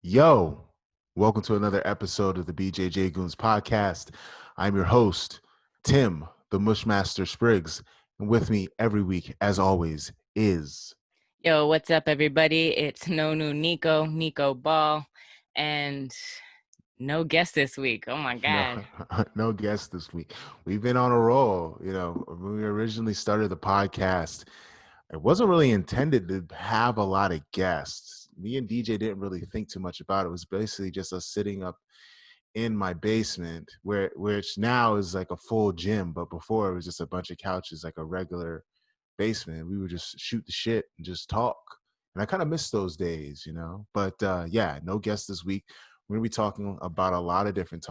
Yo, welcome to another episode of the BJJ GOONS podcast. I'm your host, Tim, the Mushmaster Spriggs, and with me every week, as always, is Yo, what's up, everybody? It's no new Nico Ball, and no guest this week. Oh my no God. no guest this week. We've been on a roll. When we originally started the podcast, it wasn't really intended to have a lot of guests. Me and DJ didn't really think too much about it. It was basically just us sitting up in my basement which now is like a full gym, but before it was just a bunch of couches, like a regular basement. We would just shoot the shit and just talk, and I kind of miss those days. But yeah, no guests this week. We're gonna be talking about a lot of different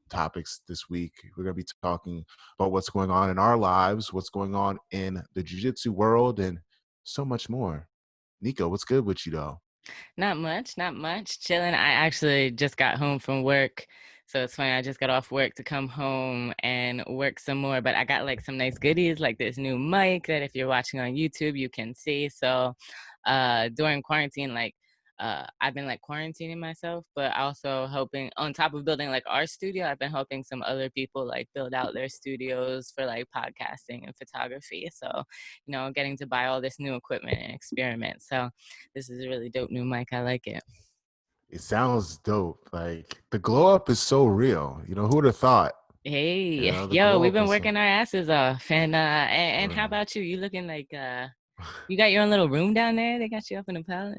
topics this week. We're gonna be talking about what's going on in our lives, what's going on in the jiu-jitsu world, and so much more. Nico, what's good with you though? Not much. Chilling. I actually just got home from work. So it's funny, I just got off work to come home and work some more. But I got like some nice goodies, like this new mic that if you're watching on YouTube, you can see. So during quarantine, I've been like quarantining myself, but also helping on top of building like our studio. I've been helping some other people like build out their studios for like podcasting and photography. So, getting to buy all this new equipment and experiment. So this is a really dope new mic. I like it. It sounds dope. Like the glow up is so real. Who would have thought? Hey, The yo, glow we've up been is so working our asses off. And how real. about you? You looking like you got your own little room down there? They got you up in a pallet.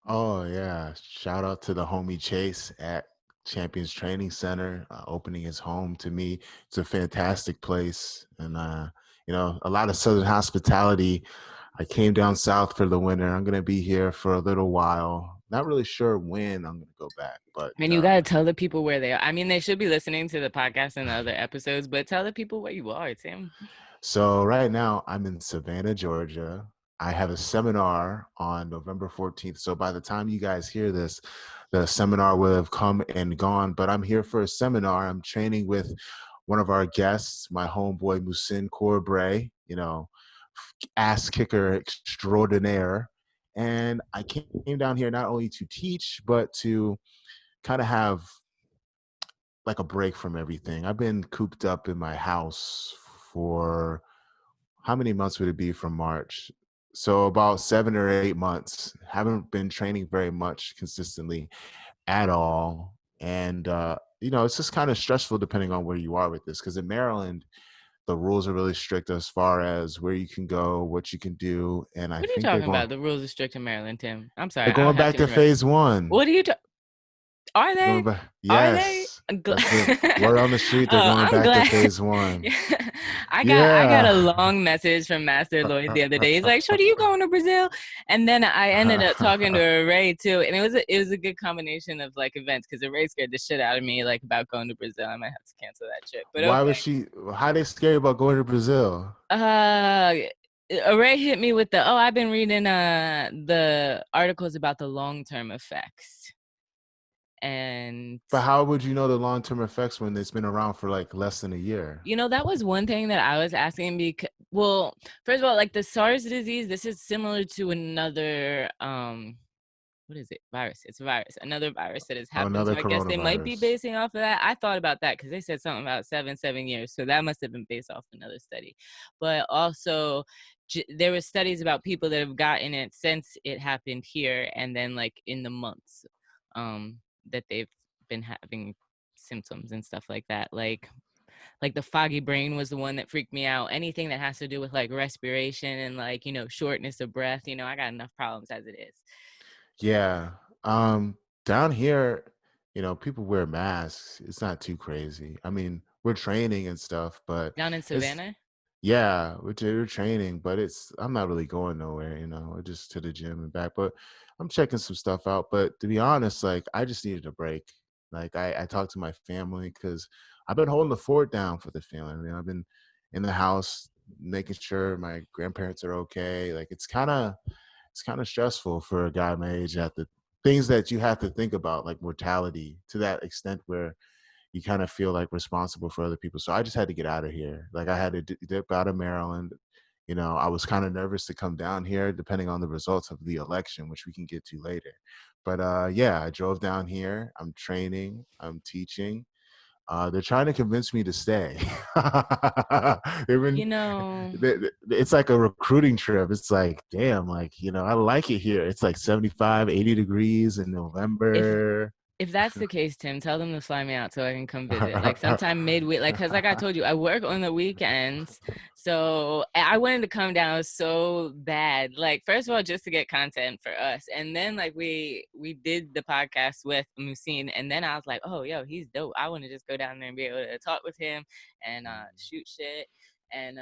Oh yeah. Shout out to the homie Chase at Champions Training Center, opening his home to me. It's a fantastic place. And a lot of Southern hospitality. I came down south for the winter. I'm gonna be here for a little while. Not really sure when I'm gonna go back, but And you gotta tell the people where they are. I mean, they should be listening to the podcast and the other episodes, but tell the people where you are, Tim. so right now I'm in Savannah, Georgia. I have a seminar on November 14th. So by the time you guys hear this, the seminar will have come and gone. But I'm here for a seminar. I'm training with one of our guests, my homeboy Musin Corbray, ass kicker extraordinaire. And I came down here not only to teach, but to kind of have like a break from everything. I've been cooped up in my house for how many months would it be from March? So about 7 or 8 months. Haven't been training very much consistently at all. And it's just kind of stressful depending on where you are with this. Because in Maryland, the rules are really strict as far as where you can go, what you can do. And I What are you think they're talking going about? The rules are strict in Maryland, Tim. I'm sorry, they're I don't going have back to to interrupt. phase one. What are you? Are They're going they? back. Are they? Yes. That's the word on the street. They're Oh, going I'm back to glad. phase one. Yeah. I got a Yeah. long message from Master Lloyd the other day. He's like, "Shorty, you going to Brazil?" And then I ended up talking to Ray too, and it was a good combination of like events because Ray scared the shit out of me like about going to Brazil. I might have to cancel that trip, but Why was okay. she? How they scary about going to Brazil? Uh, Ray hit me with the I've been reading the articles about the long-term effects. And But how would you know the long term effects when it's been around for like less than a year? that was one thing that I was asking because, well, first of all, like the SARS disease, this is similar to another what is it? Virus. It's a virus. Another virus that has Oh, happened. So another I guess they might be coronavirus. basing off of that. I thought about that because they said something about seven years. So that must have been based off another study. But also, there were studies about people that have gotten it since it happened here, and then like in the months that they've been having symptoms and stuff like that. Like the foggy brain was the one that freaked me out. Anything that has to do with like respiration and like shortness of breath. I got enough problems as it is. Yeah. Down here, people wear masks. It's not too crazy. I mean, we're training and stuff, but Down in it's Savannah? yeah, we're training, but I'm not really going nowhere. We're just to the gym and back. But I'm checking some stuff out. But to be honest, like I just needed a break. Like I talked to my family because I've been holding the fort down for the family. I've been in the house making sure my grandparents are okay. Like it's kind of stressful for a guy my age at the things that you have to think about, like mortality, to that extent where you kind of feel like responsible for other people. So I just had to get out of here. Like I had to dip out of Maryland, I was kind of nervous to come down here depending on the results of the election, which we can get to later. But yeah, I drove down here. I'm training, I'm teaching. They're trying to convince me to stay. They've been, You know, it's like a recruiting trip. It's like, damn, like, I like it here. It's like 75, 80 degrees in if November. if that's the case, Tim, tell them to fly me out so I can come visit. Like sometime midweek, like because like I told you, I work on the weekends, so I wanted to come down so bad. Like first of all, just to get content for us, and then like we did the podcast with Musin, and then I was like, oh yo, he's dope. I want to just go down there and be able to talk with him and shoot shit and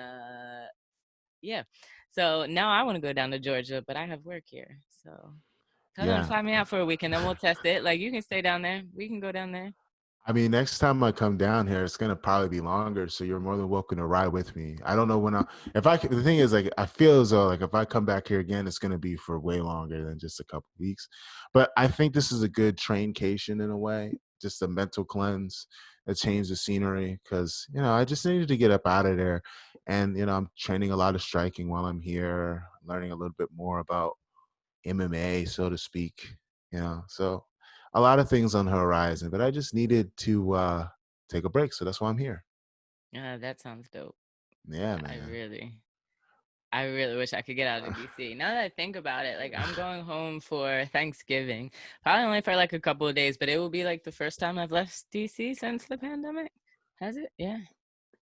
yeah. So now I want to go down to Georgia, but I have work here, so. Tell them to Yeah. fly me out for a week and then we'll test it. Like you can stay down there. We can go down there. I mean, next time I come down here, it's gonna probably be longer. So you're more than welcome to ride with me. I don't know when the thing is, like, I feel as though like if I come back here again, it's gonna be for way longer than just a couple weeks. But I think this is a good traincation in a way, just a mental cleanse, a change of scenery. Because I just needed to get up out of there, and I'm training a lot of striking while I'm here, learning a little bit more about MMA, so to speak. So a lot of things on the horizon, but I just needed to take a break. So that's why I'm here. That sounds dope. Yeah, I man. really, I really wish I could get out of DC. Now that I think about it, like I'm going home for Thanksgiving, probably only for like a couple of days, but it will be like the first time I've left DC since the pandemic. Has it? Yeah.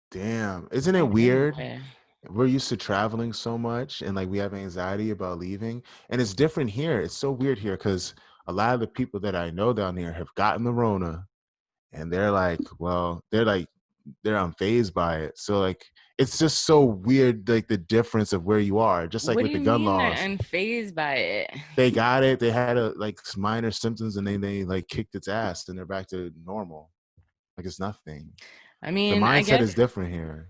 Damn. Isn't it Going weird? anywhere. We're used to traveling so much and like we have anxiety about leaving. And it's different here. It's so weird here because a lot of the people that I know down here have gotten the Rona and they're like, well, they're unfazed by it. So like it's just so weird, like the difference of where you are. Just like What do with the you gun mean they're laws. unfazed by it? They got it. They had like minor symptoms and then they like kicked its ass and they're back to normal. Like it's nothing. I The mean, I mindset guess. is different here.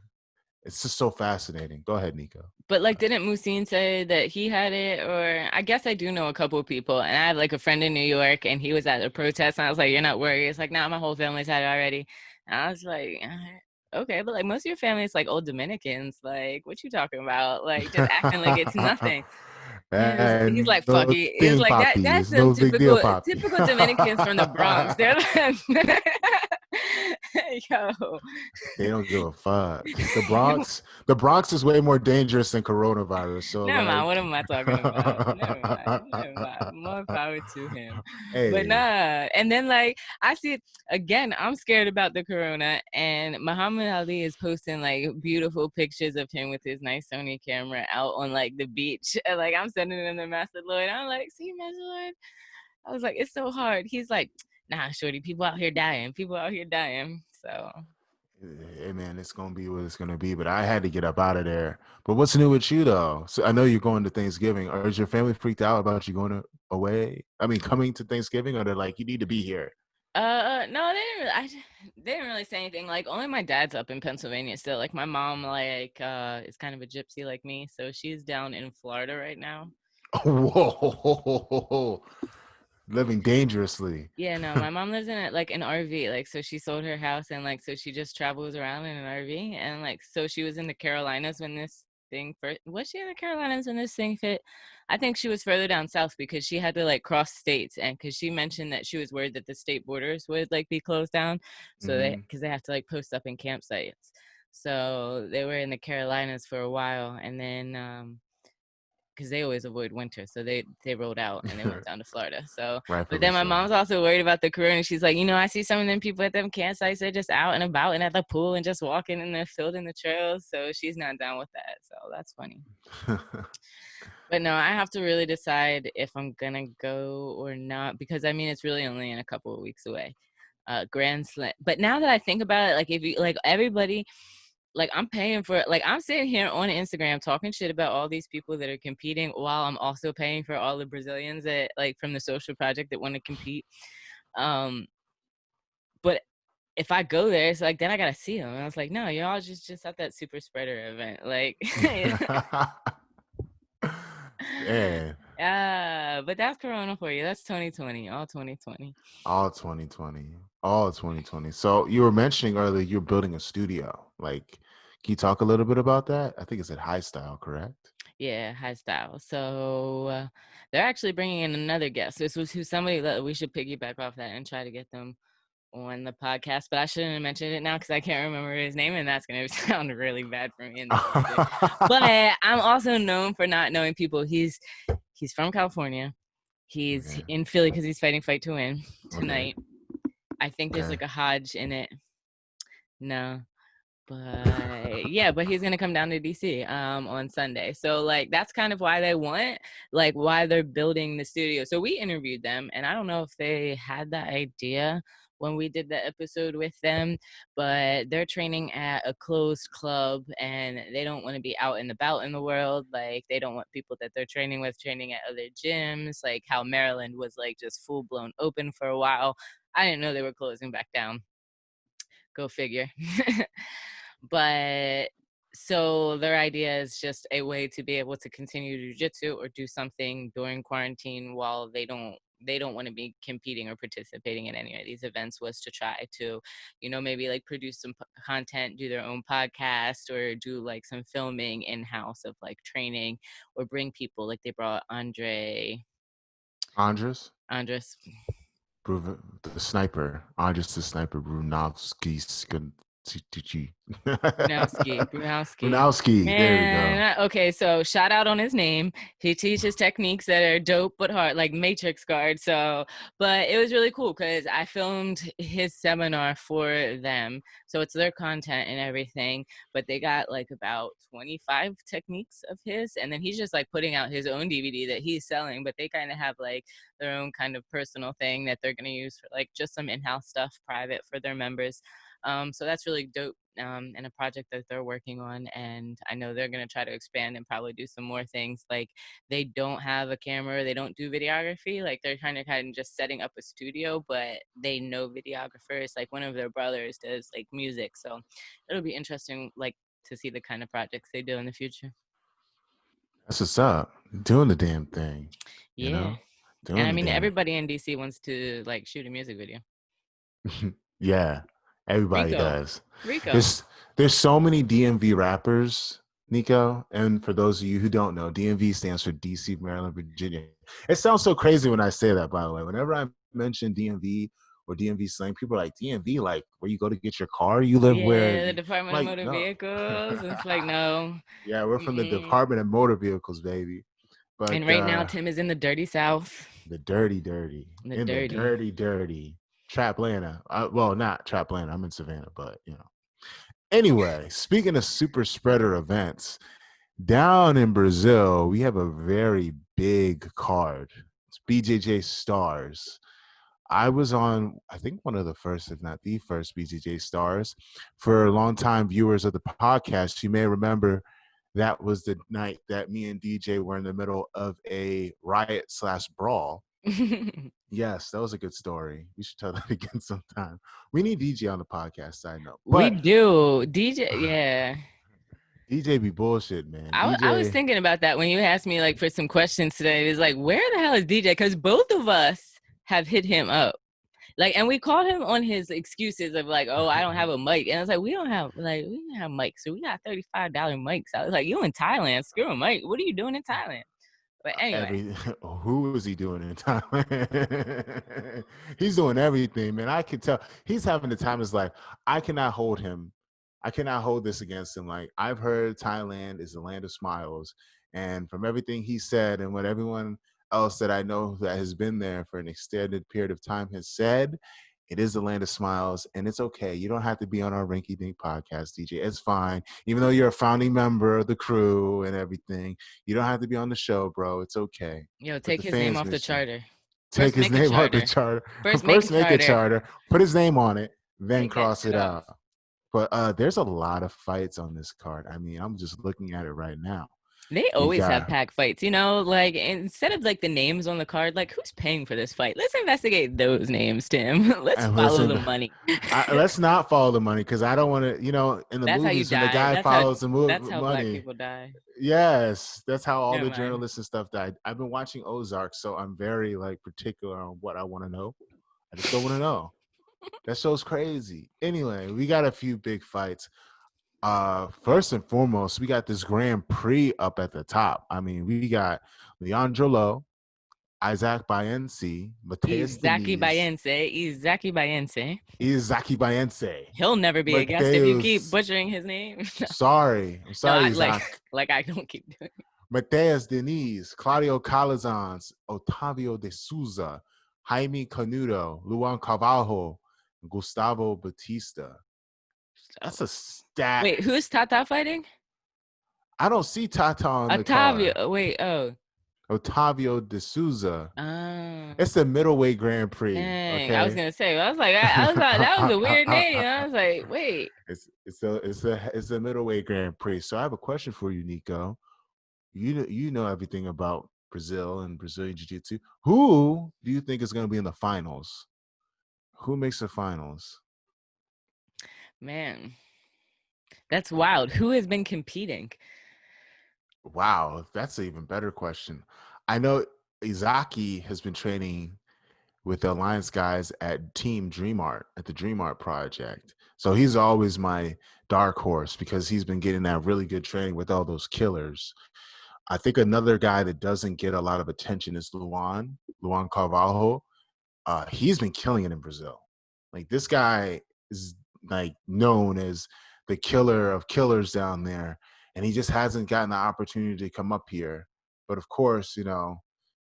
It's just so fascinating. Go ahead, Nico. But like, didn't Musin say that he had it? Or I guess I do know a couple of people, and I have like a friend in New York, and he was at a protest, and I was like, "You're not worried?" It's like, "Nah, my whole family's had it already." And I was like, "Okay," but like most of your family is like old Dominicans. Like, what you talking about? Like, just acting like it's nothing. He's And like, "Fuck no it." It's thing, like that. Poppy. That's It's them no big deal, typical Poppy. typical Dominicans from the Bronx. They're like, yo. They don't give a fuck. The Bronx is way more dangerous than coronavirus. So Never mind. What like, am I talking about? Never mind. Never mind. More power to him. But hey, nah. And then like I see it again. I'm scared about the corona, and Muhammad Ali is posting like beautiful pictures of him with his nice Sony camera out on like the beach. And, like I'm sending him to Master Lloyd. I'm like, see, Master Lloyd. I was like, it's so hard. He's like, nah, shorty. People out here dying. People out here dying. So. hey man, it's gonna be what it's gonna be. But I had to get up out of there. But what's new with you though? So I know you're going to Thanksgiving. Or is your family freaked out about you going away? I mean, coming to Thanksgiving, or they're like, you need to be here. No, they didn't really say anything. Like, only my dad's up in Pennsylvania still. Like, my mom, like, is kind of a gypsy like me, so she's down in Florida right now. Whoa, living dangerously. Yeah, no, my mom lives in a, like an RV. Like, so she sold her house and like, so she just travels around in an RV. And like, so she was in the Carolinas when this thing first, was she in the Carolinas when this thing hit? I think she was further down south because she had to like cross states. And because she mentioned that she was worried that the state borders would like be closed down. So Hmm. because they have to like post up in campsites. So they were in the Carolinas for a while. And then, because they always avoid winter, so they rolled out and they went down to Florida. So, but Rightfully then my so. mom's also worried about the corona. She's like, I see some of them people at them campsites. They're just out and about and at the pool and just walking in the field in the trails. So she's not down with that. So that's funny. But no, I have to really decide if I'm gonna go or not because I mean it's really only in a couple of weeks away. Grand Slam. But now that I think about it, like if you like everybody like I'm paying for it. Like I'm sitting here on Instagram talking shit about all these people that are competing while I'm also paying for all the Brazilians that like from the social project that want to compete. Um, but if I go there, it's like then I gotta see them. And I was like, no, y'all just at that super spreader event. Like Man, yeah, but that's Corona for you. That's 2020, all 2020. all 2020, all 2020. So you were mentioning earlier you're building a studio. Like, Can you talk a little bit about that? I think it's at High Style, correct? Yeah, high style. So they're actually bringing in another guest. This was who somebody that we should piggyback off that and try to get them on the podcast. But I shouldn't have mentioned it now because I can't remember his name, and that's going to sound really bad for me in the future. But I'm also known for not knowing people. He's from California. He's Okay. in Philly because he's fighting Fight to Win Okay. tonight. I think there's Okay. like a Hodge in it. No. But yeah, but he's gonna come down to DC on Sunday. So like that's kind of why they want, like why they're building the studio. So we interviewed them, and I don't know if they had that idea when we did the episode with them, but they're training at a closed club and they don't want to be out and about in the world. Like they don't want people that they're training with training at other gyms, like how Maryland was like just full blown open for a while. I didn't know they were closing back down. Go figure. But so their idea is just a way to be able to continue jujitsu or do something during quarantine while they don't want to be competing or participating in any of these events, was to try to, maybe like produce some content, do their own podcast, or do like some filming in-house of like training, or bring people like they brought Andres, Andres the sniper. Andres the sniper. Brunovsky. Brunowski. Brunowski. There we go. Man, okay, so shout out on his name. He teaches techniques that are dope but hard, like matrix guard. So, but it was really cool because I filmed his seminar for them. So it's their content and everything, but they got like about 25 techniques of his. And then he's just like putting out his own DVD that he's selling, but they kind of have like their own kind of personal thing that they're going to use for like just some in-house stuff private for their members. So that's really dope, and a project that they're working on. And I know they're going to try to expand and probably do some more things. Like they don't have a camera, they don't do videography. Like they're kind of just setting up a studio, but they know videographers. Like one of their brothers does like music. So it'll be interesting, like to see the kind of projects they do in the future. That's what's up. Doing the damn thing. You Yeah. know, And doing I the mean, damn. everybody in DC wants to like shoot a music video. Yeah, everybody Rico. does. Rico. There's so many DMV rappers, Nico. And for those of you who don't know, DMV stands for DC, Maryland, Virginia. It sounds so crazy when I say that, by the way. Whenever I mention DMV or DMV slang, people are like, DMV, like where you go to get your car? You live where? Yeah, the Department of Like, Motor no. Vehicles. It's like, no. Yeah, we're from the Mm-mm. Department of Motor Vehicles, baby. And But right now, Tim is in the dirty South. the dirty, The in the dirty. dirty Traplana. Well, not Traplana. I'm in Savannah, but you know. Anyway, speaking of super spreader events, down in Brazil, we have a very big card. It's BJJ Stars. I was on, I think, one of the first, if not the first, BJJ Stars. For longtime viewers of the podcast, you may remember that was the night that me and DJ were in the middle of a riot slash brawl. Yes, that was a good story. We should tell that again sometime. We need DJ on the podcast, side note. We But do. DJ, yeah. DJ be bullshit, man. I was DJ, thinking about that when you asked me like for some questions today. It was like, where the hell is DJ? Because both of us have hit him up. Like, and we called him on his excuses of like, oh, I don't have a mic. And I was like, we don't have mics. So we got $35 mics. I was like, you in Thailand, screw a mic. What are you doing in Thailand? But anyway. every who is he doing in Thailand? He's doing everything, man. I can tell he's having the time of his life. I cannot hold him. I cannot hold this against him. Like I've heard Thailand is the land of smiles, and from everything he said and what everyone else that I know that has been there for an extended period of time has said, it is the land of smiles, and it's okay. You don't have to be on our Rinky Dink podcast, DJ. It's fine. Even though you're a founding member of the crew and everything, you don't have to be on the show, bro. It's okay. Yo, But take the his name fans off the miss you. charter. Take First, his make a name off the charter. charter. First, make a First, make a charter. charter. Put his name on it. Then Take that cross shit it off. out. But there's a lot of fights on this card. I mean, I'm just looking at it right now. They You always have got pack fights, like instead of like the names on the card, like who's paying for this fight? Let's investigate those names, Tim. Let's and follow the listen. money. Let's not follow the money because I don't want to. In the That's how you movies when the die. guy follows the That's how black money, people die. yes, that's how all Never the mind. journalists and stuff died. I've been watching Ozark, so I'm very like particular on what I want to know. I just don't want to know. That show's crazy. Anyway, we got a few big fights. First and foremost, we got this Grand Prix up at the top. I mean, we got Leandro Lo, Isaac Bayensi, Mateus Izaki Diniz, Bayense. Izaki Bayense. Izaki Bayense, He'll never be a guest if you keep Mateus. butchering his name. I'm No, sorry, I Isaac. like I don't keep doing it. Mateus Diniz, Claudio Calazans, Otavio de Souza, Jaime Canudo, Luan Carvalho, Gustavo Batista. Oh. That's a stat. Wait, who's Tata fighting? I don't see Tata on the Otavio. card. Wait, oh. Otavio de Souza. Oh. It's the middleweight Grand Prix. Dang. I was Okay. gonna say, I was like, I was like, that was a weird name. I was like, wait. It's a middleweight Grand Prix. So I have a question for you, Nico. You know everything about Brazil and Brazilian Jiu-Jitsu. Who do you think is going to be in the finals? Who makes the finals? Man, that's wild. Who has been competing? Wow, that's an even better question. I know Izaki has been training with the Alliance guys at Team Dream Art at the Dream Art Project. So he's always my dark horse because he's been getting that really good training with all those killers. I think another guy that doesn't get a lot of attention is Luan Carvalho. He's been killing it in Brazil. Like this guy is like known as the killer of killers down there, and he just hasn't gotten the opportunity to come up here. But of course,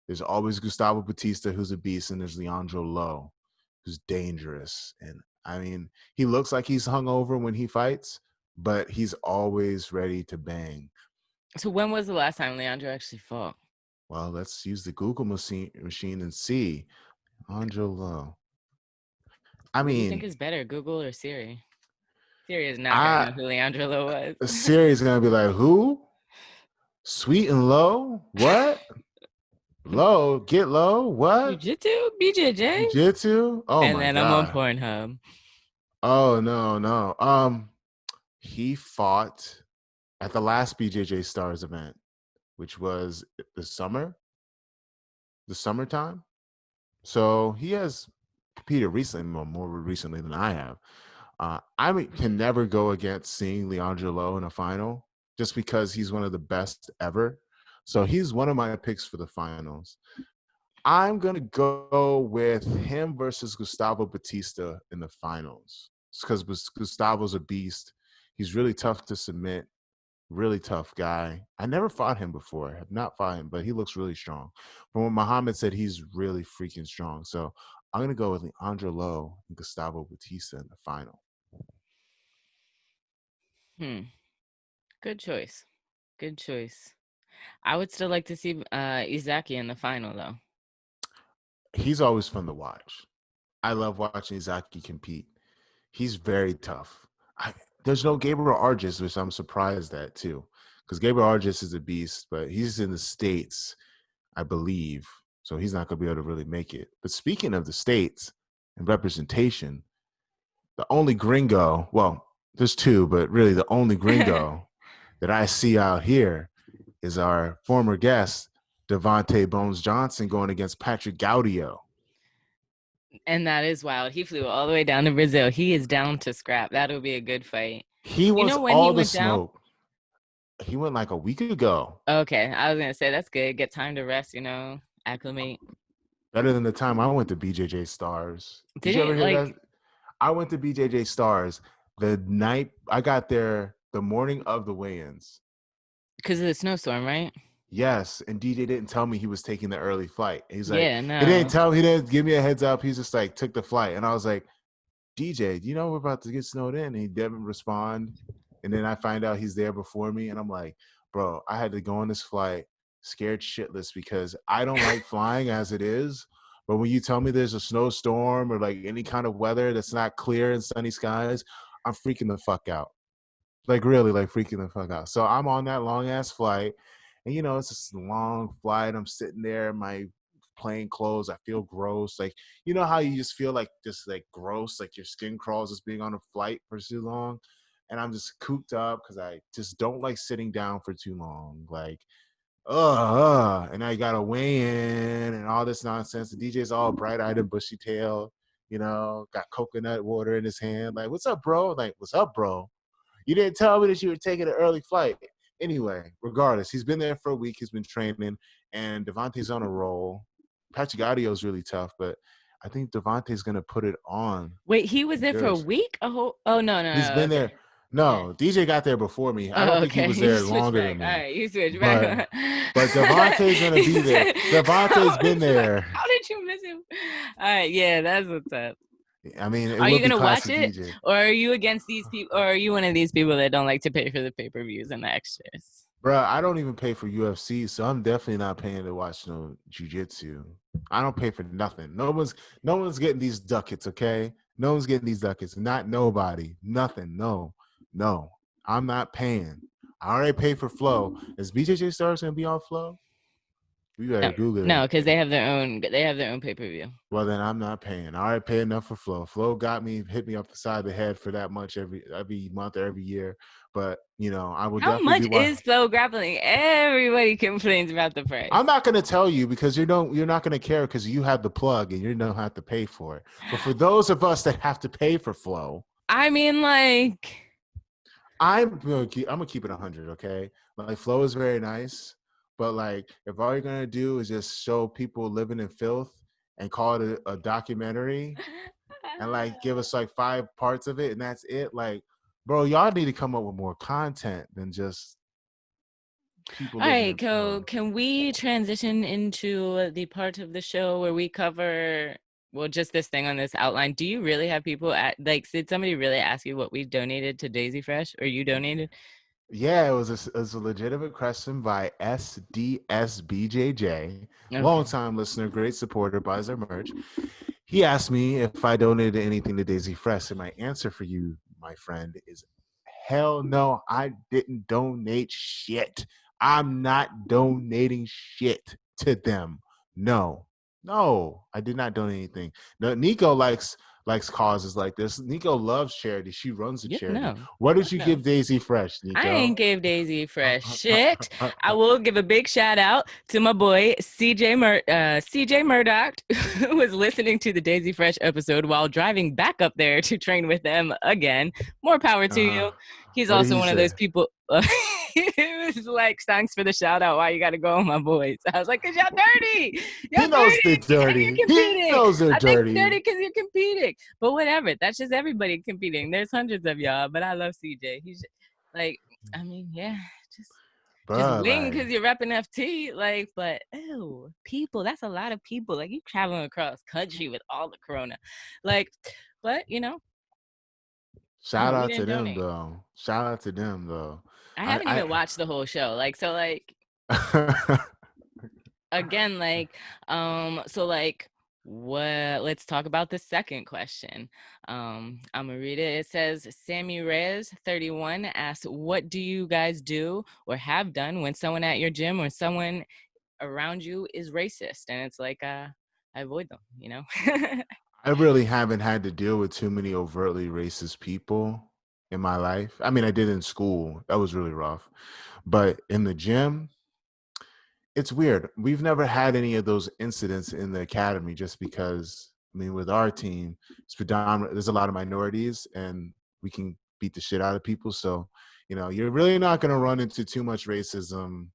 there's always Gustavo Batista, who's a beast, and there's Leandro Lo, who's dangerous. And I mean, he looks like he's hungover when he fights, but he's always ready to bang. So when was the last time Leandro actually fought? Well, let's use the Google machine and see. Leandro Lo. I What do you think mean, is better, Google or Siri? Siri is not gonna I know who Leandro Lo was. Siri's gonna be like, who? Sweet and low? What? Low? Get low? What? Jiu-Jitsu, BJJ, Jiu-Jitsu? Oh and my then I'm on god. Pornhub. Oh no, no. He fought at the last BJJ Stars event, which was the summertime. So he has competed recently, more recently than I have. Can never go against seeing Leandro Lo in a final just because he's one of the best ever. So he's one of my picks for the finals. I'm going to go with him versus Gustavo Batista in the finals. It's because Gustavo's a beast. He's really tough to submit, really tough guy. I never fought him before. I have not fought him, but he looks really strong. From what Muhammad said, he's really freaking strong. So I'm going to go with Leandro Lo and Gustavo Batista in the final. Good choice. Good choice. I would still like to see Izaki in the final, though. He's always fun to watch. I love watching Izaki compete. He's very tough. There's no Gabriel Arges, which I'm surprised at too, because Gabriel Arges is a beast, but he's in the States, I believe, so he's not going to be able to really make it. But speaking of the States and representation, the only gringo, well, there's two, but really the only gringo that I see out here is our former guest, Devontae Bones Johnson, going against Patrick Gaudio. And that is wild. He flew all the way down to Brazil. He is down to scrap. That'll be a good fight. He You wants know when he all the went down? smoke. He went like a week ago. Okay, I was gonna say that's good. Get time to rest, acclimate. Better than the time I went to BJJ Stars. Did Did you he ever hear that? I went to BJJ Stars the night I got there, the morning of the weigh-ins. Because of the snowstorm, right? Yes, and DJ didn't tell me he was taking the early flight. He's like, Yeah, he didn't no. tell me, he didn't give me a heads up. He's just like took the flight, and I was like, DJ, do you know we're about to get snowed in? And he didn't respond. And then I find out he's there before me, and I'm like, bro, I had to go on this flight scared shitless because I don't like flying as it is. But when you tell me there's a snowstorm or like any kind of weather that's not clear and sunny skies, I'm freaking the fuck out. Like really, like freaking the fuck out. So I'm on that long ass flight, and it's this long flight. I'm sitting there in my plain clothes. I feel gross. Like how you just feel like just like gross, like your skin crawls just being on a flight for too long. And I'm just cooped up because I just don't like sitting down for too long. Like, and I gotta weigh in and all this nonsense. The DJ's all bright-eyed and bushy-tailed, got coconut water in his hand. Like, what's up, bro? Like, what's up, bro? You didn't tell me that you were taking an early flight. Anyway, regardless, he's been there for a week. He's been training, and Devontae's on a roll. Patrick Audio's really tough, but I think Devontae's going to put it on. Wait, he was there for a week? A whole? Oh no, He's no, been okay. there. No, DJ got there before me. I don't Oh, think he okay. was You there switch longer back. than All me. right, you switch But back. Devontae's gonna be there. Devontae's been there. How did you miss him? All right, yeah, that's what's up. I mean, it Are you would be gonna watch classic it, DJ. or are you against these people, or are you one of these people that don't like to pay for the pay-per-views and the extras? Bro, I don't even pay for UFC, so I'm definitely not paying to watch no jiu-jitsu. I don't pay for nothing. No one's getting these ducats, okay? No one's getting these ducats. Not nobody. Nothing. No. I'm not paying. I already paid for Flow. Is BJJ Stars gonna be on Flow? We better Google No, it. because they have their own pay-per-view. Well, then I'm not paying. I already pay enough for Flow. Flow hit me up the side of the head for that much every month or every year. But I will How definitely much be watching. is Flow Grappling? Everybody complains about the price. I'm not going to tell you because you're not going to care because you have the plug and you don't have to pay for it. But for those of us that have to pay for Flow, I mean, like, I'm gonna keep it 100. Okay, like Flow is very nice, but like if all you're gonna do is just show people living in filth and call it a documentary and like give us like 5 parts of it and that's it, like, bro, y'all need to come up with more content than just people all living right, in filth. can we transition into the part of the show where we cover, well, just this thing on this outline? Do you really have people did somebody really ask you what we donated to Daisy Fresh, or you donated? Yeah, it was a legitimate question by SDSBJJ, Okay. longtime listener, great supporter, buys our merch. He asked me if I donated anything to Daisy Fresh, and my answer for you, my friend, is hell no, I didn't donate shit. I'm not donating shit to them. No, I did not donate anything. No, Nico likes causes like this. Nico loves charity. She runs a Yeah, charity. no. What did you give Daisy Fresh, I Nico? ain't gave Daisy Fresh shit. I will give a big shout out to my boy CJ Murdoch, who was listening to the Daisy Fresh episode while driving back up there to train with them again. More power to you. He's What did also he one of say? those people. It was like, thanks for the shout out. Why you got to go on my boys? I was like, cause y'all dirty. He knows they're dirty. And you're competing. He knows they're I think dirty. dirty because you're competing. But whatever. That's just everybody competing. There's hundreds of y'all, but I love CJ. He's like, I mean, yeah, just wing because you're repping FT. Like, but ew, people. That's a lot of people. Like, you traveling across country with all the corona. Like, but shout out to them though. I haven't even watched the whole show. Like, so like again, like, so like let's talk about the second question. I'm gonna read it. It says Sammy Reyes 31 asks, what do you guys do or have done when someone at your gym or someone around you is racist? And it's like I avoid them, I really haven't had to deal with too many overtly racist people in my life. I mean, I did in school. That was really rough. But in the gym, it's weird. We've never had any of those incidents in the academy just because, I mean, with our team, it's predominant. There's a lot of minorities and we can beat the shit out of people. So, you're really not going to run into too much racism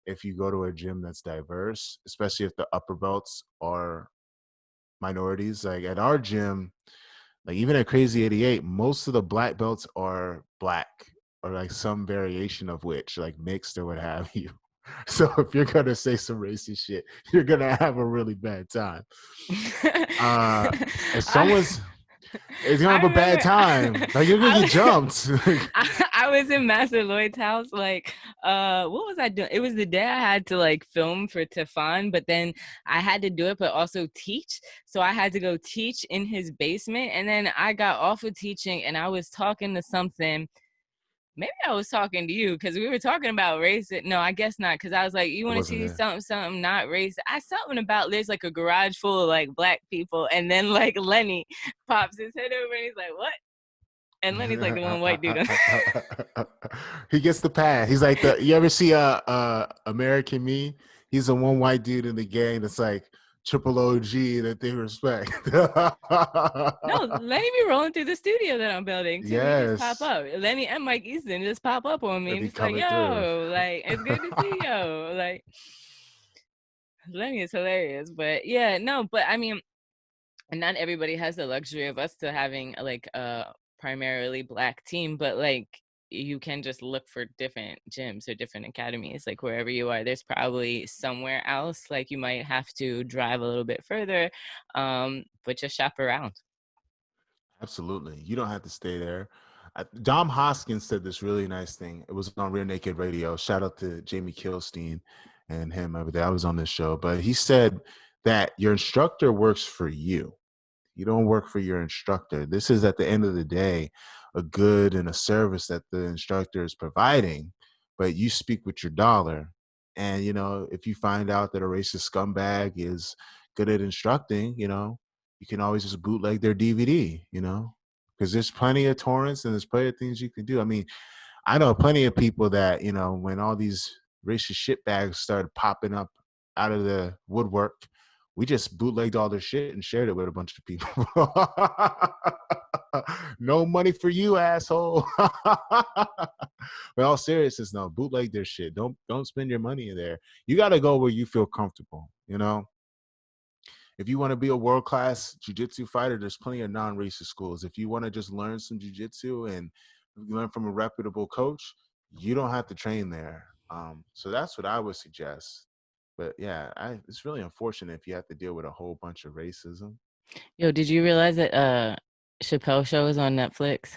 if you go to a gym that's diverse, especially if the upper belts are minorities. Like at our gym, like even at Crazy 88, most of the black belts are black or like some variation of which, like mixed or what have you. So if you're gonna say some racist shit, you're gonna have a really bad time. If someone's it's gonna have a bad time. Like you're gonna get jumped. I was in Master Lloyd's house. Like, what was I doing? It was the day I had to like film for Tefan, but then I had to do it, but also teach. So I had to go teach in his basement, and then I got off of teaching, and I was talking to something. Maybe I was talking to you because we were talking about race. No, I guess not. Because I was like, you want to see something not race? Something about there's like a garage full of like black people. And then like Lenny pops his head over and he's like, what? And Lenny's like the one white dude. He gets the pass. He's like you ever see American Me? He's the one white dude in the gang that's like triple OG that they respect. No, Lenny be rolling through the studio that I'm building too. He just pop Yes, up. Lenny and Mike Easton just pop up on me they and be just like, coming through. yo, like it's good to see yo. Like Lenny is hilarious. But yeah, no, but I mean, and not everybody has the luxury of us to having like a primarily black team, but like you can just look for different gyms or different academies like wherever you are. There's probably somewhere else like you might have to drive a little bit further, but just shop around. Absolutely. You don't have to stay there. Dom Hoskins said this really nice thing. It was on Rear Naked Radio. Shout out to Jamie Kilstein and him over there. I was on this show, but he said that your instructor works for you. You don't work for your instructor. This is at the end of the day a good and a service that the instructor is providing, but you speak with your dollar. And if you find out that a racist scumbag is good at instructing, you can always just bootleg their DVD, because there's plenty of torrents and there's plenty of things you can do. I mean, I know plenty of people that, when all these racist shitbags started popping up out of the woodwork, we just bootlegged all their shit and shared it with a bunch of people. No money for you, asshole. But all seriousness, no, bootleg their shit. Don't spend your money in there. You got to go where you feel comfortable. If you want to be a world-class jiu-jitsu fighter, there's plenty of non-racist schools. If you want to just learn some jiu-jitsu and learn from a reputable coach, you don't have to train there. So that's what I would suggest. But yeah, it's really unfortunate if you have to deal with a whole bunch of racism. Yo, did you realize that Chappelle Show is on Netflix?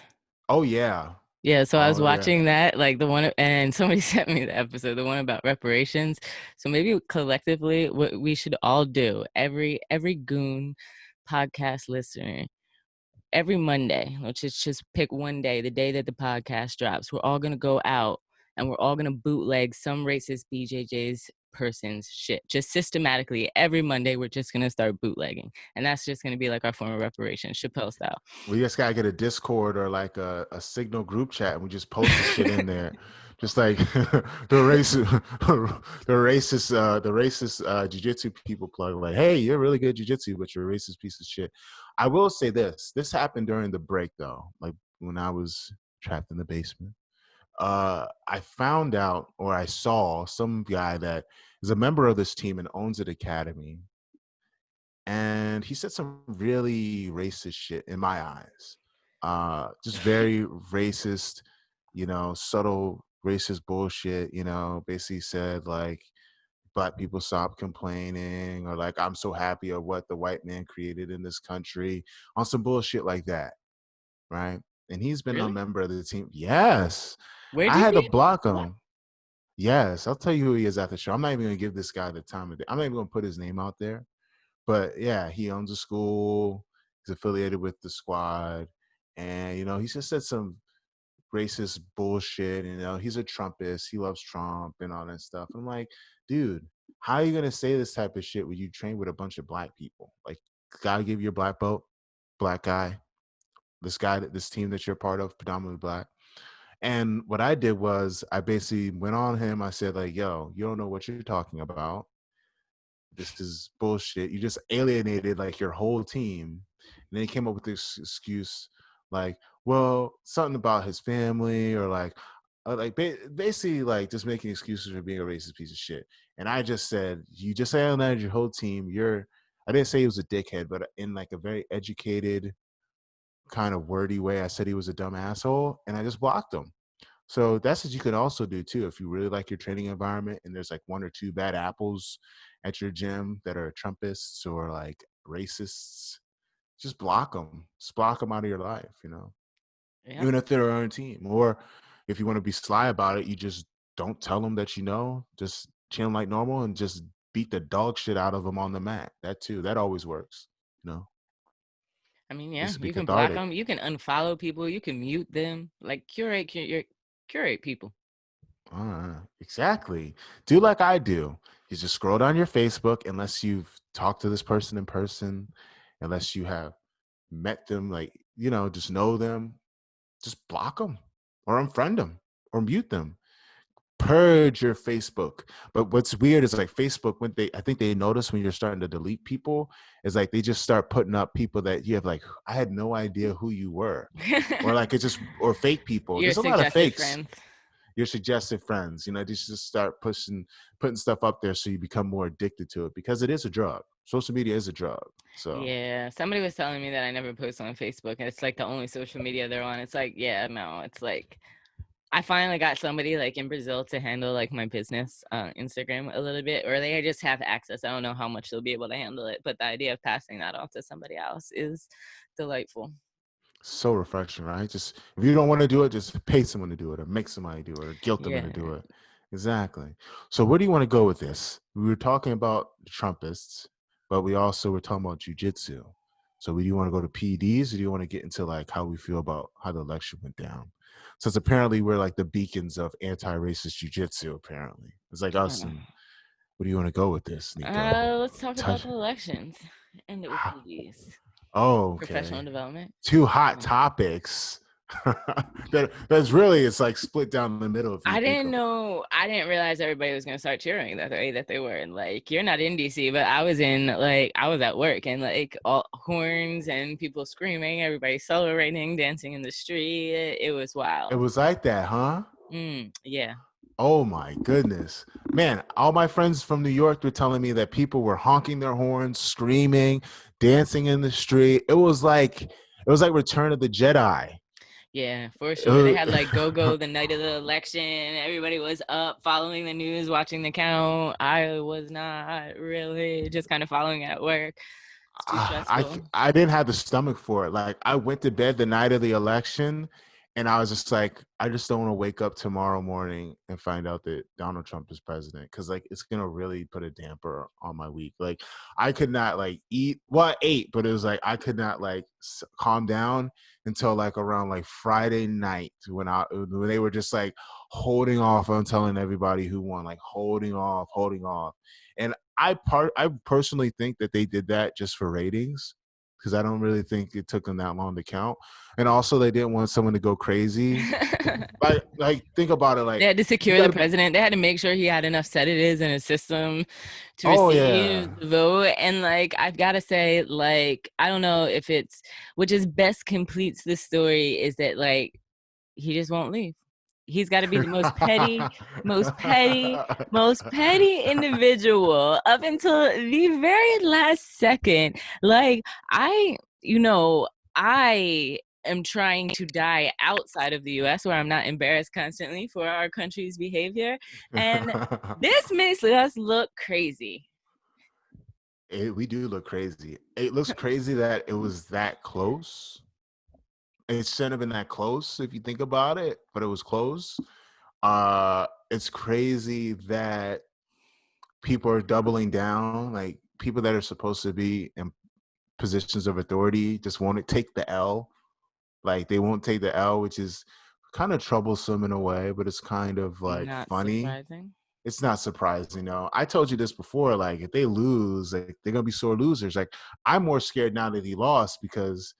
Oh yeah. Yeah, so I was Oh yeah. watching that, like the one, and somebody sent me the episode, the one about reparations. So maybe collectively, what we should all do, every goon podcast listener, every Monday, let's just pick one day, the day that the podcast drops. We're all gonna go out and we're all gonna bootleg some racist BJJ's person's shit. Just systematically, every Monday, we're just gonna start bootlegging, and that's just gonna be like our form of reparation, Chappelle style. We just gotta get a Discord or like a Signal group chat, and we just post the shit in there, just like the racist jiu-jitsu people plug, like, hey, you're really good jiu-jitsu, but you're a racist piece of shit. I will say this happened during the break though, like when I was trapped in the basement. I found out, or I saw some guy that is a member of this team and owns an academy, and he said some really racist shit in my eyes. Just very racist, subtle racist bullshit. Basically said like black people stop complaining, or like I'm so happy of what the white man created in this country, on some bullshit like that, right? And he's been a Really? member of the team. Yes, Where'd I you had to see it? block him. Yes, I'll tell you who he is after the show. I'm not even gonna give this guy the time of day. I'm not even gonna put his name out there. But yeah, he owns a school. He's affiliated with the squad, and he just said some racist bullshit. He's a Trumpist. He loves Trump and all that stuff. I'm like, dude, how are you gonna say this type of shit when you train with a bunch of black people? Like, gotta give you a black belt, black guy. This team that you're part of, predominantly black. And what I did was I basically went on him. I said like, yo, you don't know what you're talking about. This is bullshit. You just alienated like your whole team. And then he came up with this excuse like, well, something about his family, or basically like just making excuses for being a racist piece of shit. And I just said, you just alienated your whole team. I didn't say he was a dickhead, but in like a very educated kind of wordy way, I said he was a dumb asshole, and I just blocked him. So that's what you could also do too. If you really like your training environment and there's like one or two bad apples at your gym that are Trumpists or like racists, just block them. Just block them out of your life, Yeah. even if they're their own team. Or if you want to be sly about it, you just don't tell them that just chill like normal and just beat the dog shit out of them on the mat. That too, that always works. I mean, Needs yeah, to be you can block cathartic. them, you can unfollow people, you can mute them, like curate people. Exactly. Do like I do. You just scroll down your Facebook, unless you've talked to this person in person, unless you have met them, like, just know them, just block them or unfriend them or mute them. purge your Facebook. But what's weird is like Facebook, when I think they notice when you're starting to delete people, is like they just start putting up people that you have like, I had no idea who you were, or like it's just, or fake people. Your There's a lot of suggested fakes. friends. Your suggested friends, they just start putting stuff up there so you become more addicted to it, because it is a drug. Social media is a drug. So Yeah, somebody was telling me that I never post on Facebook, and it's like the only social media they're on. It's like, yeah, no, it's like I finally got somebody like in Brazil to handle like my business Instagram a little bit, or they just have access. I don't know how much they'll be able to handle it, but the idea of passing that off to somebody else is delightful. so refreshing, right? Just if you don't want to do it, just pay someone to do it, or make somebody do it, or guilt them into do Yeah. it. Exactly. So where do you want to go with this? We were talking about Trumpists, but we also were talking about jujitsu. So do you want to go to PEDs, or do you want to get into like how we feel about how the election went down? Since apparently we're like the beacons of anti-racist jujitsu. Apparently, it's like us. And where do you want to go with this, Nico? Let's talk about Touch. the elections. End it with PDs. Oh, Professional okay. development. Two hot topics. That's really, it's like split down the middle if you think of it. I didn't realize everybody was gonna start cheering that the way that they were. And like, you're not in DC, but I was I was at work, and like all horns and people screaming, everybody celebrating, dancing in the street. It was It wild. was like that, huh? Yeah. Oh my goodness. Man, all my friends from New York were telling me that people were honking their horns, screaming, dancing in the street. It was like Return of the Jedi. Yeah, for sure. They It had like go the night of the election. Everybody was up following the news, watching the count. I was not really, just kind of following at work. It's too I stressful. I didn't have the stomach for it. Like I went to bed the night of the election, and I was just like, I just don't want to wake up tomorrow morning and find out that Donald Trump is president, because like it's gonna really put a damper on my week. Like I could not like eat. Well, I ate, but it was like I could not like calm down until like around like Friday night when they were just like holding off on telling everybody who won, like holding off. And I personally think that they did that just for ratings, because I don't really think it took them that long to count. And also they didn't want someone to go crazy. Like think about it, They like had to you secure the got to. president. They had to make sure he had enough sedatives in his system to Oh yeah. receive the vote. And like, I've got to say, like, I don't know if it's, which is best completes the story, is that like he just won't leave. He's got to be the most petty, most petty individual up until the very last second. Like, I, you know, I am trying to die outside of the US where I'm not embarrassed constantly for our country's behavior. And this makes us look crazy. We do look crazy. It looks crazy that it was that close. It shouldn't have been that close if you think about it, but it was close. It's crazy that people are doubling down, like people that are supposed to be in positions of authority just won't take the L. Like they won't take the L, which is kind of troublesome in a way, but it's kind of like Not funny. surprising. It's not surprising, I told you this before. Like if they lose, like they're gonna be sore losers. Like I'm more scared now that he lost, because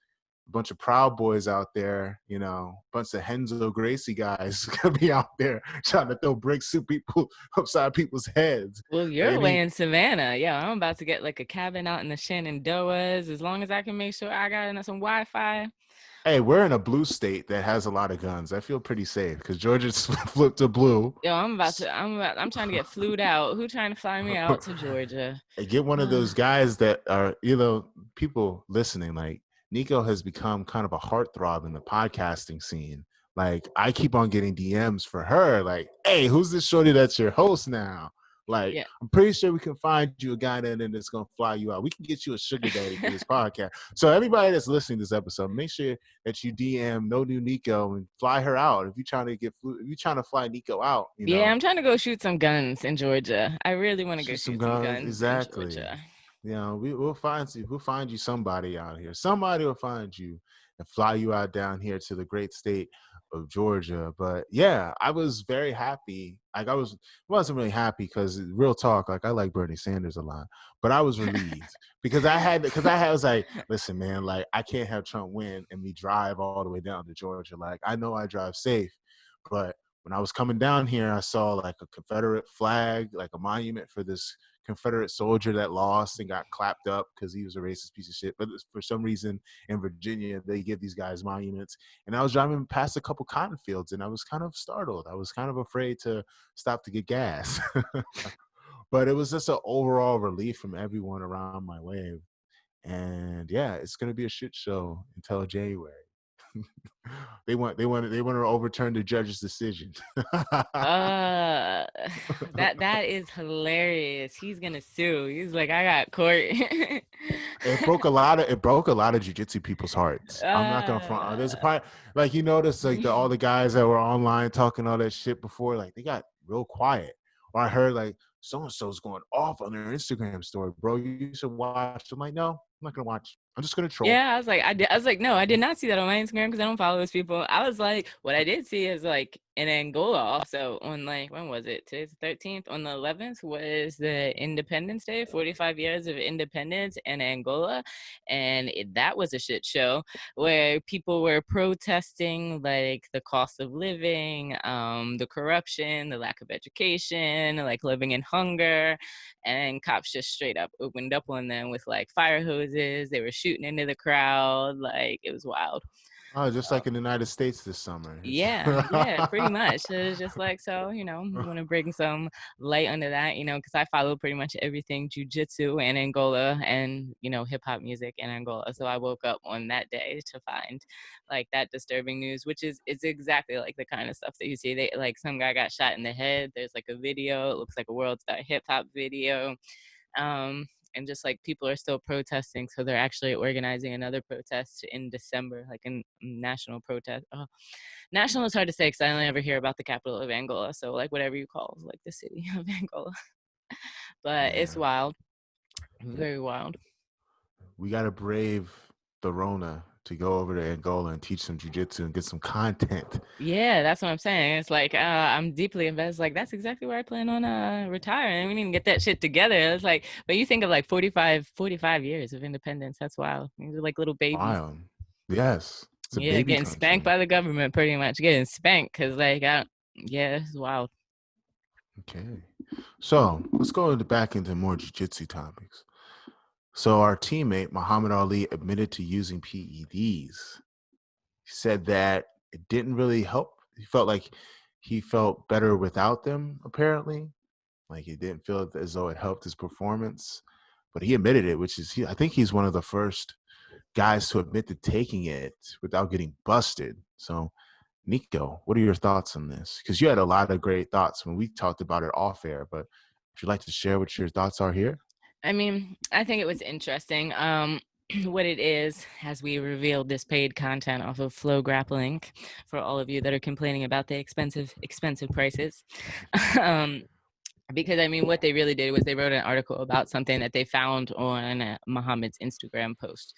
a bunch of Proud Boys out there, a bunch of Henzo Gracie guys gonna be out there trying to throw bricks to people upside people's heads. Well, you're And away he, in Savannah. Yeah, I'm about to get like a cabin out in the Shenandoahs. As long as I can make sure I got enough some Wi-Fi. hey, we're in a blue state that has a lot of guns. I feel pretty safe because Georgia's flipped to blue. Yo, I'm trying to get flued out. Who trying to fly me out to Georgia? Get one of those guys that are, people listening. Like Nico has become kind of a heartthrob in the podcasting scene. Like I keep on getting DMs for her. Like, hey, who's this shorty that's your host now? Like, Yeah. I'm pretty sure we can find you a guy that's gonna fly you out. We can get you a sugar daddy for this podcast. So everybody that's listening to this episode, make sure that you DM No New Nico and fly her out. If you're trying to fly Nico out, Yeah, I'm trying to go shoot some guns in Georgia. I really want to go shoot some shoot some guns. guns in Exactly. Georgia. We'll find you somebody out here. Somebody will find you and fly you out down here to the great state of Georgia. But yeah, I was very happy. Like wasn't really happy because real talk, like I like Bernie Sanders a lot, but I was relieved because I was like, listen, man, like I can't have Trump win and me drive all the way down to Georgia. Like I know I drive safe, but when I was coming down here, I saw like a Confederate flag, like a monument for this Confederate soldier that lost and got clapped up because he was a racist piece of shit. But for some reason in Virginia, they give these guys monuments. And I was driving past a couple cotton fields and I was kind of startled. I was kind of afraid to stop to get gas. But it was just an overall relief from everyone around my way. And yeah, it's gonna be a shit show until January. They want to overturn the judge's decision. Uh, that is hilarious. He's gonna sue. He's like, I got court. It broke a lot of jiu-jitsu people's hearts. I'm not gonna front. There's a part like you notice like all the guys that were online talking all that shit before, like they got real quiet. Or I heard like so and so's going off on their Instagram story, bro. You should watch. I'm like, no, I'm not gonna watch. I'm just gonna troll. Yeah, I was like, no, I did not see that on my Instagram because I don't follow those people. I was like, what I did see is like in Angola also on like, when was it? Today's the 13th. On the 11th was the Independence Day, 45 years of independence in Angola. And that was a shit show where people were protesting like the cost of living, the corruption, the lack of education, like living in hunger. And cops just straight up opened up on them with like fire hoses. They were shooting into the crowd. Like it was wild. Oh, just like in the United States this summer. Yeah, pretty much. So it's just like, so, I want to bring some light under that, because I follow pretty much everything jujitsu and Angola and, hip hop music in Angola. So I woke up on that day to find like that disturbing news, which is it's exactly like the kind of stuff that you see. They like some guy got shot in the head. There's like a video. It looks like a World Star hip hop video. And just like people are still protesting, so they're actually organizing another protest in December, like a national protest. Oh, national is hard to say because I only ever hear about the capital of Angola, so like whatever you call like the city of Angola. But it's Yeah, wild, very wild. we gotta brave the Rona to go over to Angola and teach some jujitsu and get some content. Yeah, that's what I'm saying. It's like I'm deeply invested. Like that's exactly where I plan on retiring. We need to get that shit together. It's like, but you think of like 45 years of independence. That's wild. These are like little babies. Wild. Yes, it's a Yeah, baby getting spanked country. by the government, pretty much getting spanked because like yeah, it's wild. Okay, so let's go back into more jiu-jitsu topics. So our teammate Muhammad Ali admitted to using PEDs. He said that it didn't really help. He felt like he felt better without them, apparently. Like it didn't feel as though it helped his performance. But he admitted it, which is, I think he's one of the first guys to admit to taking it without getting busted. So, Nico, what are your thoughts on this? Because you had a lot of great thoughts when we talked about it off air, but if you'd like to share what your thoughts are here. I mean, I think it was interesting. What it is, as we revealed this paid content off of Flow Grappling, for all of you that are complaining about the expensive prices. um, because I mean, what they really did was they wrote an article about something that they found on Muhammad's Instagram post.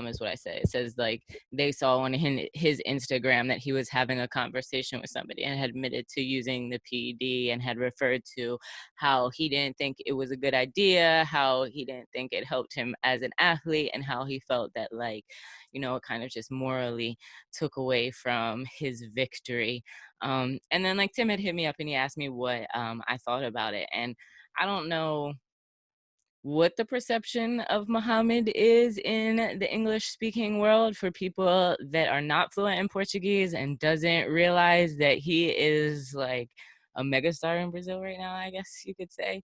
Is what I say. It says like they saw on his Instagram that he was having a conversation with somebody and had admitted to using the PED and had referred to how he didn't think it was a good idea, how he didn't think it helped him as an athlete, and how he felt that like, it kind of just morally took away from his victory. And then like Tim had hit me up and he asked me what I thought about it. And I don't know what the perception of Muhammad is in the English speaking world for people that are not fluent in Portuguese and doesn't realize that he is like a megastar in Brazil right now, I guess you could say.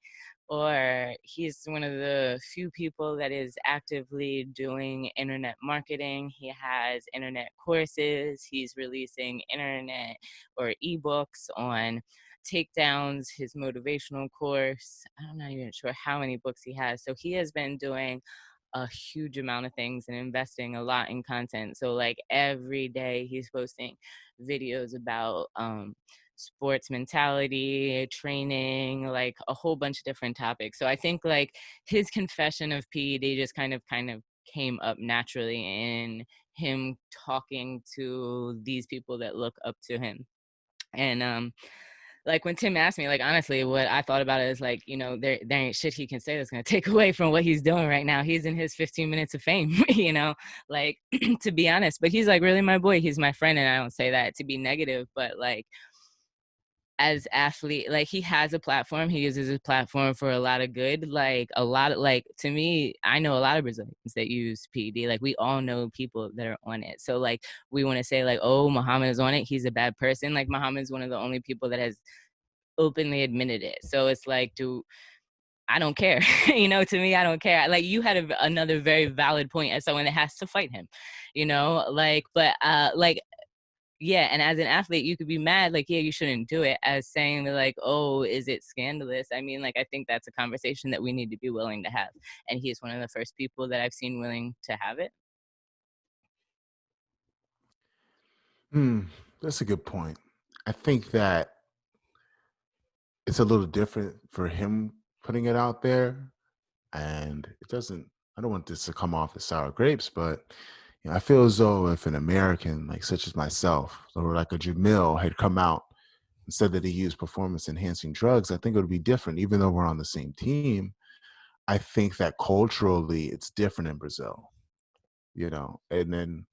Or he's one of the few people that is actively doing internet marketing. He has internet courses. He's releasing internet or ebooks on takedowns, his motivational course. I'm not even sure how many books he has. So he has been doing a huge amount of things and investing a lot in content. So like every day he's posting videos about sports mentality, training, like a whole bunch of different topics. So I think like his confession of PED just kind of came up naturally in him talking to these people that look up to him. And like when Tim asked me, like honestly, what I thought about it is like, there ain't shit he can say that's gonna take away from what he's doing right now. He's in his 15 minutes of fame, like to be honest. But he's like really my boy. He's my friend, and I don't say that to be negative, but like as athlete, like he has a platform, he uses his platform for a lot of good, like a lot of, like, to me, I know a lot of Brazilians that use PED, like we all know people that are on it. So like we want to say like, oh, Muhammad is on it, he's a bad person. Like Muhammad is one of the only people that has openly admitted it. So it's like, do I don't care. To me, I don't care. Like you had another very valid point as someone that has to fight him, like, but like, yeah, and as an athlete, you could be mad, like, yeah, you shouldn't do it, as saying that, like, oh, is it scandalous? I mean, like, I think that's a conversation that we need to be willing to have. And he is one of the first people that I've seen willing to have it. Hmm, that's a good point. I think that it's a little different for him putting it out there, and it doesn't. I don't want this to come off as sour grapes, but I feel as though if an American, like such as myself, or like a Jamil, had come out and said that he used performance enhancing drugs, I think it would be different. Even though we're on the same team, I think that culturally it's different in Brazil, and then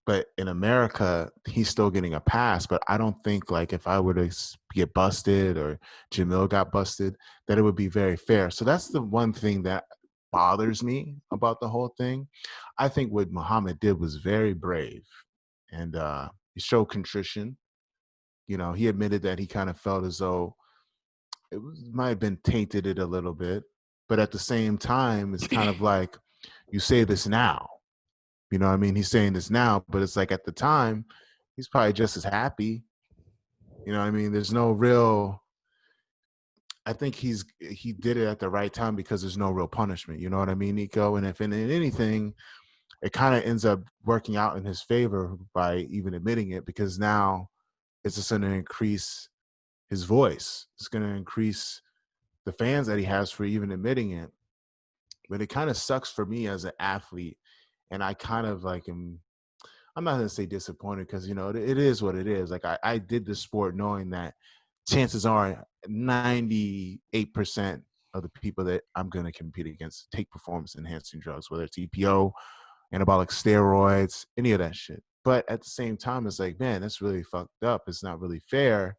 but in America, he's still getting a pass. But I don't think like if I were to get busted or Jamil got busted, that it would be very fair. So that's the one thing that bothers me about the whole thing. I think what Muhammad did was very brave, and he showed contrition. He admitted that he kind of felt as though might have been tainted it a little bit, but at the same time, it's kind of like you say this now. You know what I mean? He's saying this now, but it's like at the time, he's probably just as happy. You know what I mean? There's no real. I think he did it at the right time because there's no real punishment. You know what I mean, Nico? And if in anything, it kind of ends up working out in his favor by even admitting it, because now it's just going to increase his voice. It's going to increase the fans that he has for even admitting it. But it kind of sucks for me as an athlete, and I kind of like am. I'm not gonna say disappointed because it is what it is. Like I did the sport knowing that chances are 98% of the people that I'm gonna compete against take performance enhancing drugs, whether it's EPO, anabolic steroids, any of that shit. But at the same time, it's like, man, that's really fucked up. It's not really fair.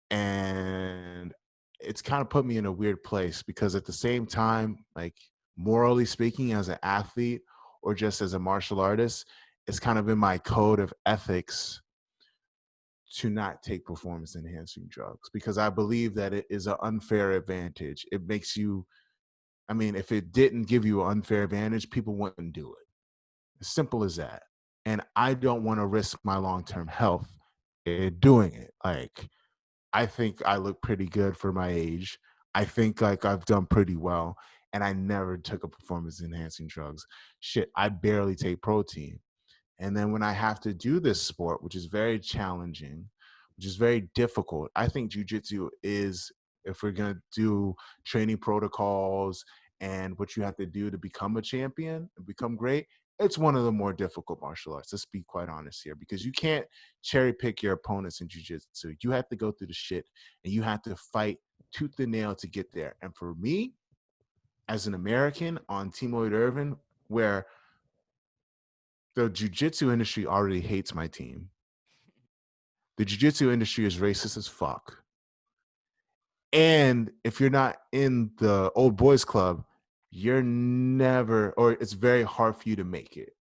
And it's kind of put me in a weird place because at the same time, like morally speaking, as an athlete or just as a martial artist, it's kind of in my code of ethics to not take performance enhancing drugs because I believe that it is an unfair advantage. It makes you, I mean, if it didn't give you an unfair advantage, people wouldn't do it. As simple as that. And I don't want to risk my long term health in doing it. Like, I think I look pretty good for my age. I think like I've done pretty well, and I never took a performance enhancing drugs. Shit, I barely take protein. And then when I have to do this sport, which is very challenging, which is very difficult, I think jujitsu is, if we're going to do training protocols and what you have to do to become a champion and become great, it's one of the more difficult martial arts. Let's be quite honest here, because you can't cherry pick your opponents in jujitsu. You have to go through the shit and you have to fight tooth and nail to get there. And for me, as an American on Team Lloyd Irvin, where the jiu-jitsu industry already hates my team. The jiu-jitsu industry is racist as fuck. And if you're not in the old boys club, you're never, or it's very hard for you to make it.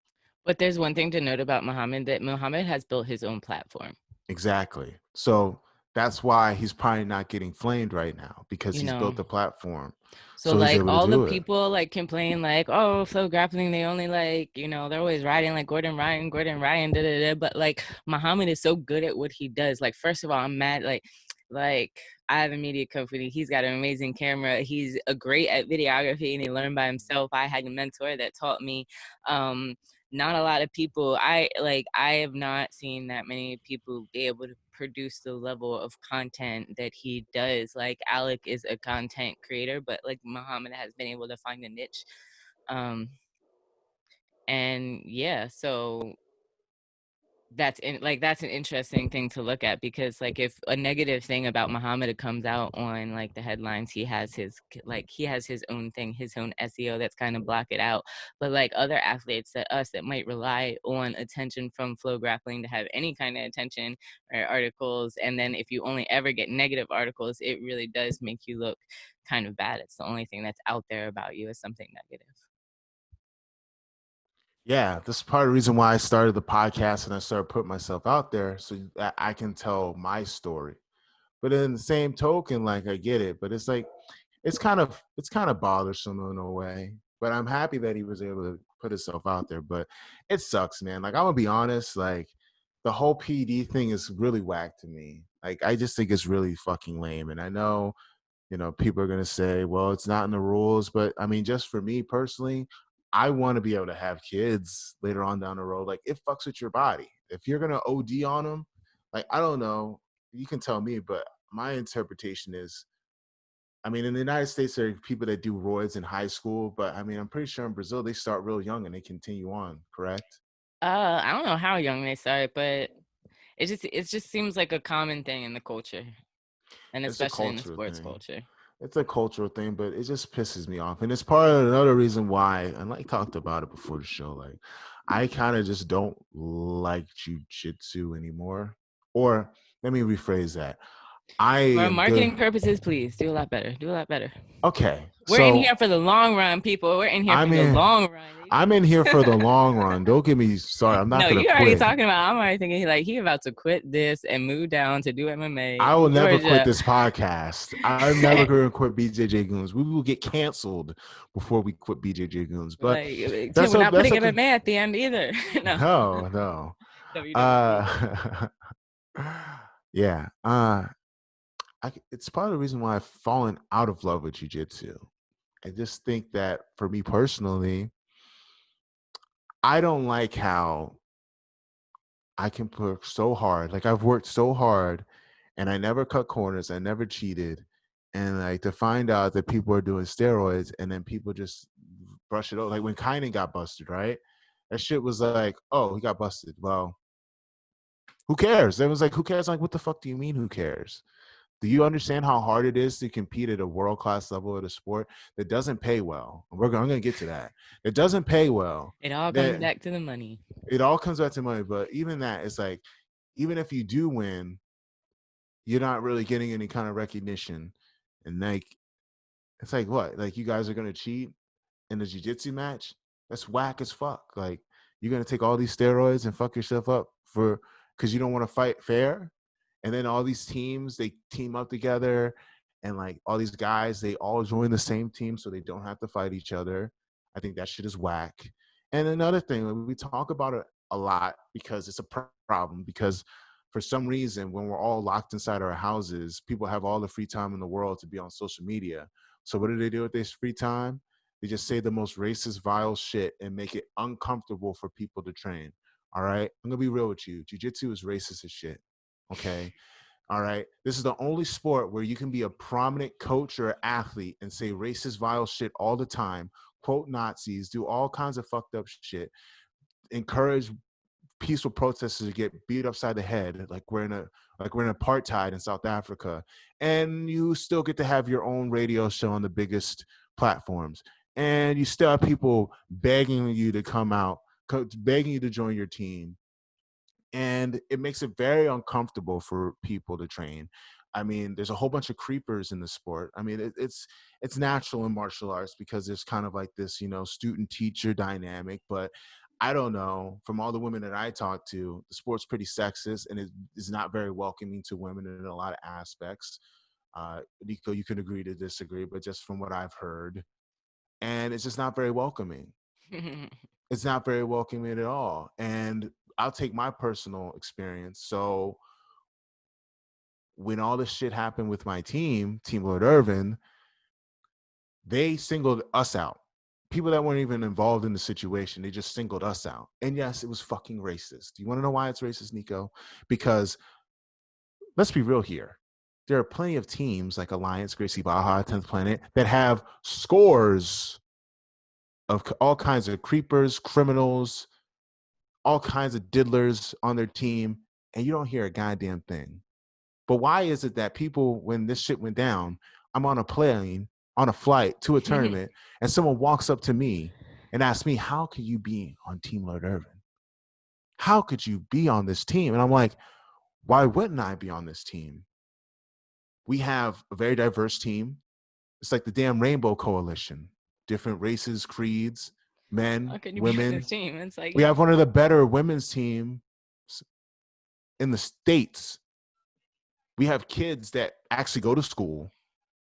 But there's one thing to note about Muhammad, that Muhammad has built his own platform. Exactly. So that's why he's probably not getting flamed right now, because You he's know, built the platform. So So he's like able to all the do it. people like complain like, oh, flow grappling, they only like, they're always riding like Gordon Ryan, da da da. But like Muhammad is so good at what he does. Like, first of all, I'm mad like I have a media company. He's got an amazing camera. He's a great at videography and he learned by himself. I had a mentor that taught me. Um, Not a lot of people, I have not seen that many people be able to produce the level of content that he does. Like Alec is a content creator, but like Muhammad has been able to find a niche. Um, and yeah, so that's an interesting thing to look at, because like if a negative thing about Muhammad comes out on like the headlines, he has his own thing, his own SEO that's kind of block it out. But like other athletes that might rely on attention from Flow Grappling to have any kind of attention or articles, and then if you only ever get negative articles, it really does make you look kind of bad. It's the only thing that's out there about you is something negative. Yeah, this is part of the reason why I started the podcast and I started putting myself out there so that I can tell my story. But in the same token, like I get it, but it's like it's kind of bothersome in a way. But I'm happy that he was able to put himself out there. But it sucks, man. Like I'm gonna be honest, like the whole PD thing is really whack to me. Like I just think it's really fucking lame. And I know people are going to say, well, it's not in the rules. But I mean, just for me personally, I want to be able to have kids later on down the road. Like, it fucks with your body. If you're going to OD on them, like, I don't know. You can tell me, but my interpretation is, I mean, in the United States, there are people that do roids in high school. But I mean, I'm pretty sure in Brazil, they start real young and they continue on, correct? I don't know how young they start, but it just seems like a common thing in the culture, and It's a especially in the cultural sports thing. culture. It's a cultural thing, but it just pisses me off. And it's part of another reason why, and I talked about it before the show, like I kind of just don't like jujitsu anymore. Or let me rephrase that. I For am good. marketing purposes, please do a lot better. Do a lot better. Okay. We're in here So for the long run, people. We're in here for I'm the in long run. You I'm in here for the long run. Don't get me started. I'm not No, gonna you already quit. talking about. I'm already thinking like he about to quit this and move down to do MMA I will in never quit Georgia. this podcast. I'm never going to quit BJJ Goons. We will get canceled before we quit BJJ Goons. But Like Tim, that's we're a not that's putting a MMA at the end either. No, no, no. WWE. Uh, yeah. It's part of the reason why I've fallen out of love with jujitsu. I just think that for me personally, I don't like how I can work so hard. Like I've worked so hard and I never cut corners. I never cheated. And like to find out that people are doing steroids and then people just brush it over. Like when Kynan got busted, right? That shit was like, oh, he got busted. Well, who cares? It was like, who cares? Like, what the fuck do you mean, who cares? Do you understand how hard it is to compete at a world class level at a sport that doesn't pay well? I'm going to get to that. It doesn't pay well. It all comes That back to the money. it all comes back to money. But even that, it's like, even if you do win, you're not really getting any kind of recognition. And like, it's like, what? Like, you guys are going to cheat in a jiu-jitsu match? That's whack as fuck. Like, you're going to take all these steroids and fuck yourself up for because you don't want to fight fair. And then all these teams, they team up together, and like all these guys, they all join the same team so they don't have to fight each other. I think that shit is whack. And another thing, we talk about it a lot because it's a problem, because for some reason when we're all locked inside our houses, people have all the free time in the world to be on social media. So what do they do with this free time? They just say the most racist, vile shit and make it uncomfortable for people to train. All right, I'm gonna be real with you. Jiu-jitsu is racist as shit. Okay. All right. This is the only sport where you can be a prominent coach or athlete and say racist, vile shit all the time, quote Nazis, do all kinds of fucked up shit, encourage peaceful protesters to get beat upside the head, like we're in apartheid in South Africa, and you still get to have your own radio show on the biggest platforms, and you still have people begging you to come out, begging you to join your team, and it makes it very uncomfortable for people to train. I mean, there's a whole bunch of creepers in the sport. I mean, it's natural in martial arts because there's kind of like this, student teacher dynamic. But I don't know. From all the women that I talk to, the sport's pretty sexist and it is not very welcoming to women in a lot of aspects. Nico, you can agree to disagree, but just from what I've heard, and it's just not very welcoming. It's not very welcoming at all. And I'll take my personal experience. So when all this shit happened with my team, Team Lord Irvin, they singled us out. People that weren't even involved in the situation, they just singled us out. And yes, it was fucking racist. Do you want to know why it's racist, Nico? Because let's be real here. There are plenty of teams like Alliance, Gracie Baja, 10th Planet that have scores of all kinds of creepers, criminals, all kinds of diddlers on their team, and you don't hear a goddamn thing. But why is it that people, when this shit went down, I'm on a plane, on a flight to a tournament, and someone walks up to me and asks me, how could you be on Team Lord Irvin? How could you be on this team? And I'm like, why wouldn't I be on this team? We have a very diverse team. It's like the damn Rainbow Coalition, different races, creeds, How men, can you be on women. this team? It's like, We yeah. have one of the better women's teams in the States. We have kids that actually go to school,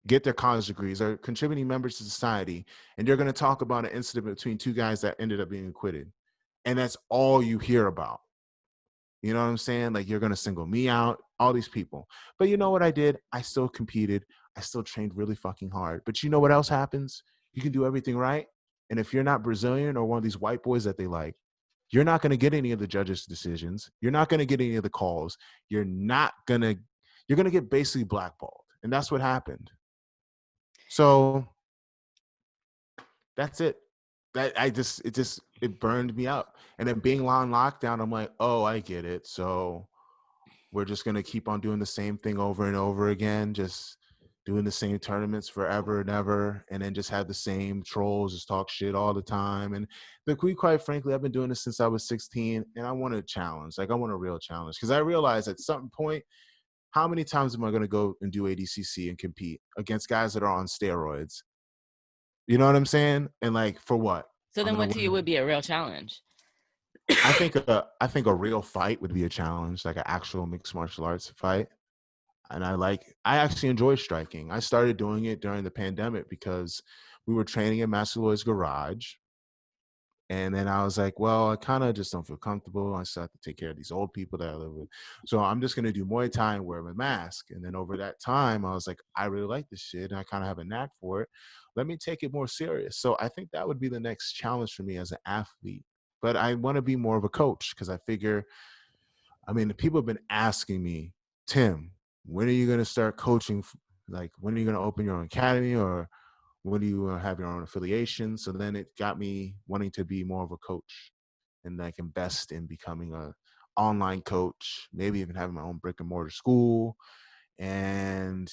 get their college degrees, are contributing members to society, and you're going to talk about an incident between two guys that ended up being acquitted. And that's all you hear about. You know what I'm saying? Like, you're going to single me out, all these people. But you know what I did? I still competed. I still trained really fucking hard. But you know what else happens? You can do everything right. And if you're not Brazilian or one of these white boys that they like, you're not going to get any of the judges' decisions. You're not going to get any of the calls. You're going to get basically blackballed. And that's what happened. So that's it. It burned me up. And then being on lockdown, I'm like, oh, I get it. So we're just going to keep on doing the same thing over and over again, just doing the same tournaments forever and ever, and then just have the same trolls just talk shit all the time. And quite frankly, I've been doing this since I was 16, and I want a challenge. Like, I want a real challenge, because I realize at some point, how many times am I going to go and do ADCC and compete against guys that are on steroids? You know what I'm saying? And like, for what? So I'm then gonna what to you win. would be a real challenge? I think a real fight would be a challenge, like an actual mixed martial arts fight. And I actually enjoy striking. I started doing it during the pandemic because we were training in Master Lloyd's garage. And then I was like, well, I kind of just don't feel comfortable. I still have to take care of these old people that I live with. So I'm just going to do Muay Thai and wear my mask. And then over that time, I was like, I really like this shit. And I kind of have a knack for it. Let me take it more serious. So I think that would be the next challenge for me as an athlete. But I want to be more of a coach, because I figure, I mean, people have been asking me, Tim, when are you going to start coaching? Like, when are you going to open your own academy, or when do you have your own affiliation? So then it got me wanting to be more of a coach and like invest in becoming a online coach, maybe even having my own brick and mortar school, and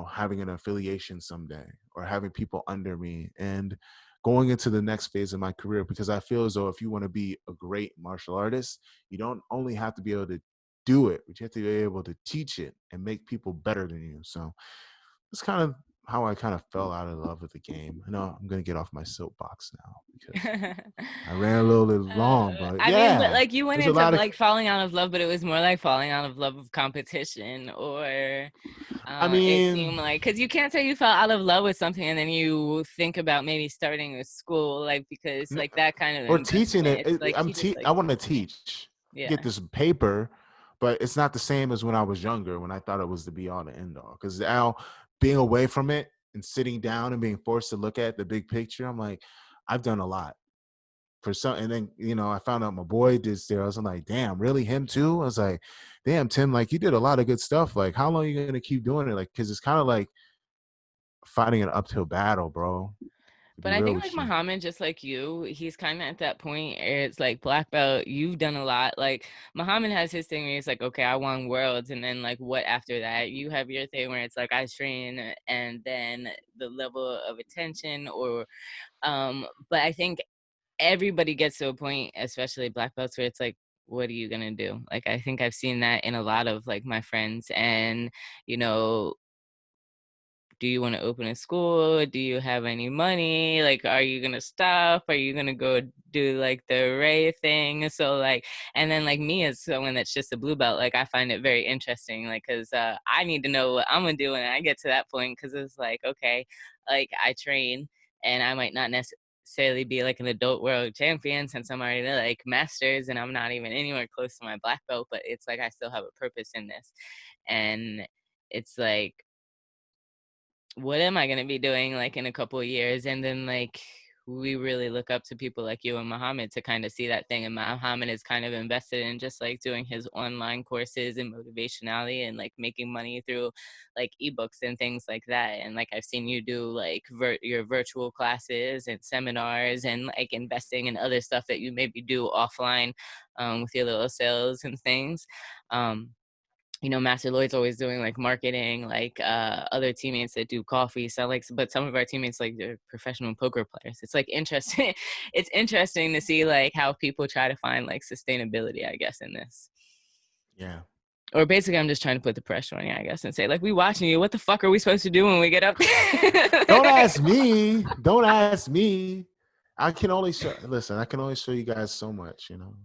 having an affiliation someday, or having people under me, and going into the next phase of my career. Because I feel as though if you want to be a great martial artist, you don't only have to be able to do it, but you have to be able to teach it and make people better than you. So it's kind of how I kind of fell out of love with the game. I know I'm going to get off my soapbox now, because I ran a little bit long, but I mean, but yeah, like you went there's a into lot of, like falling out of love, but it was more like falling out of love of competition, or I it mean, seemed like, because you can't say you fell out of love with something and then you think about maybe starting a school, like, because like that kind of or teaching investment, it. it's like you just I like, want to teach, get yeah. this paper, but it's not the same as when I was younger, when I thought it was the be all to end all. Because now, being away from it and sitting down and being forced to look at the big picture, I'm like, I've done a lot for some. And then I found out my boy did steroids. I'm like, damn, really, him too? I was like, damn, Tim, like, you did a lot of good stuff. Like, how long are you gonna keep doing it? Like, because it's kind of like fighting an uphill battle, bro, to be But I real think like with you. Muhammad, just like you, he's kind of at that point where it's like black belt, you've done a lot. Like Muhammad has his thing where he's like, okay, I won worlds. And then like what after that? You have your thing where it's like I train and then the level of attention or but I think everybody gets to a point, especially black belts, where it's like, what are you gonna do? Like I think I've seen that in a lot of like my friends and you know, do you want to open a school? Do you have any money? Like, are you gonna stop? Are you gonna go do like the Ray thing? So like, and then like me as someone that's just a blue belt, like I find it very interesting, like, cause I need to know what I'm gonna do when I get to that point, cause it's like, okay, like I train, and I might not necessarily be like an adult world champion since I'm already like masters, and I'm not even anywhere close to my black belt, but it's like I still have a purpose in this, and it's like what am I gonna be doing like in a couple of years? And then like we really look up to people like you and Muhammad to kind of see that thing. And Muhammad is kind of invested in just like doing his online courses and motivationality and like making money through like ebooks and things like that. And like I've seen you do like your virtual classes and seminars and like investing in other stuff that you maybe do offline with your little sales and things. You know, Master Lloyd's always doing like marketing, like other teammates that do coffee. So like, but some of our teammates, like they're professional poker players. It's like interesting. It's interesting to see like how people try to find like sustainability, I guess, in this. Yeah. Or basically, I'm just trying to put the pressure on you, I guess, and say like, we watching you. What the fuck are we supposed to do when we get up there? Don't ask me. Don't ask me. I can only show. Listen, I can only show you guys so much. You know.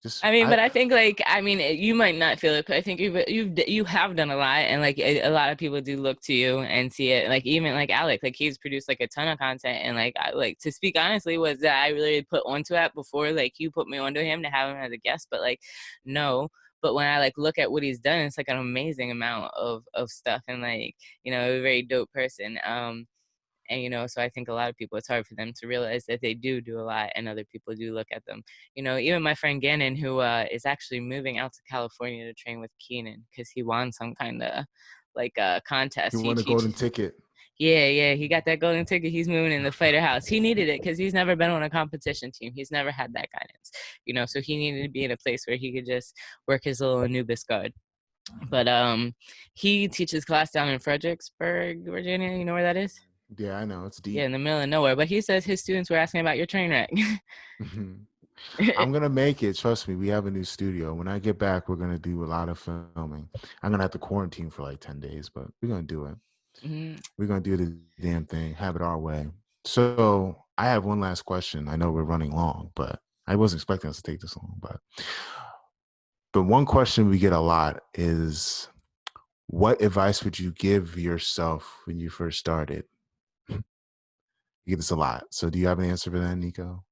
Just I mean, but I think like, I mean, you might not feel it. I think you have done a lot, and like a lot of people do look to you and see it. Like even like Alec, like he's produced like a ton of content, and like I like to speak honestly was that I really put onto it before like you put me onto him to have him as a guest, but like no. But when I like look at what he's done, it's like an amazing amount of stuff, and like you know, a very dope person. And you know, so I think a lot of people, it's hard for them to realize that they do a lot, and other people do look at them. You know, even my friend Gannon, who is actually moving out to California to train with Keenan because he won some kind of like contest. you He want a golden ticket. yeah, he got that golden ticket. He's moving in the fighter house. He needed it because he's never been on a competition team. He's never had that guidance, you know. So he needed to be in a place where he could just work his little Anubis guard. But he teaches class down in Fredericksburg, Virginia. You know where that is? Yeah, I know. It's deep. Yeah, in the middle of nowhere. But he says his students were asking about your train wreck. I'm gonna make it. Trust me. We have a new studio. When I get back, we're gonna do a lot of filming. I'm gonna have to quarantine for like 10 days, but we're gonna do it. Mm-hmm. We're gonna do the damn thing. Have it our way. So I have one last question. I know we're running long, but I wasn't expecting us to take this long. But the one question we get a lot is, what advice would you give yourself when you first started? You get this a lot. So do you have an answer for that, Nico?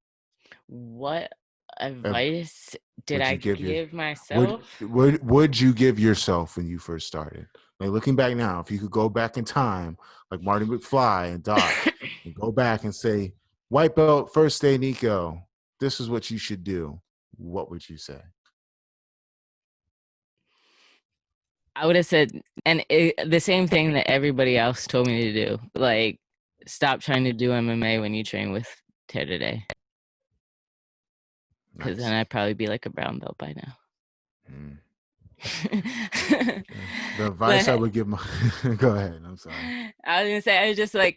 What advice did Would I you give your give myself? would you give yourself when you first started? Like looking back now, if you could go back in time, like Marty McFly and Doc, and go back and say, white belt, first day, Nico, this is what you should do. What would you say? I would have said, and the same thing that everybody else told me to do. Like, stop trying to do MMA when you train with Tear Today. Because then I'd probably be like a brown belt by now. The advice I would give my go ahead. I'm sorry. I was gonna say, I was just like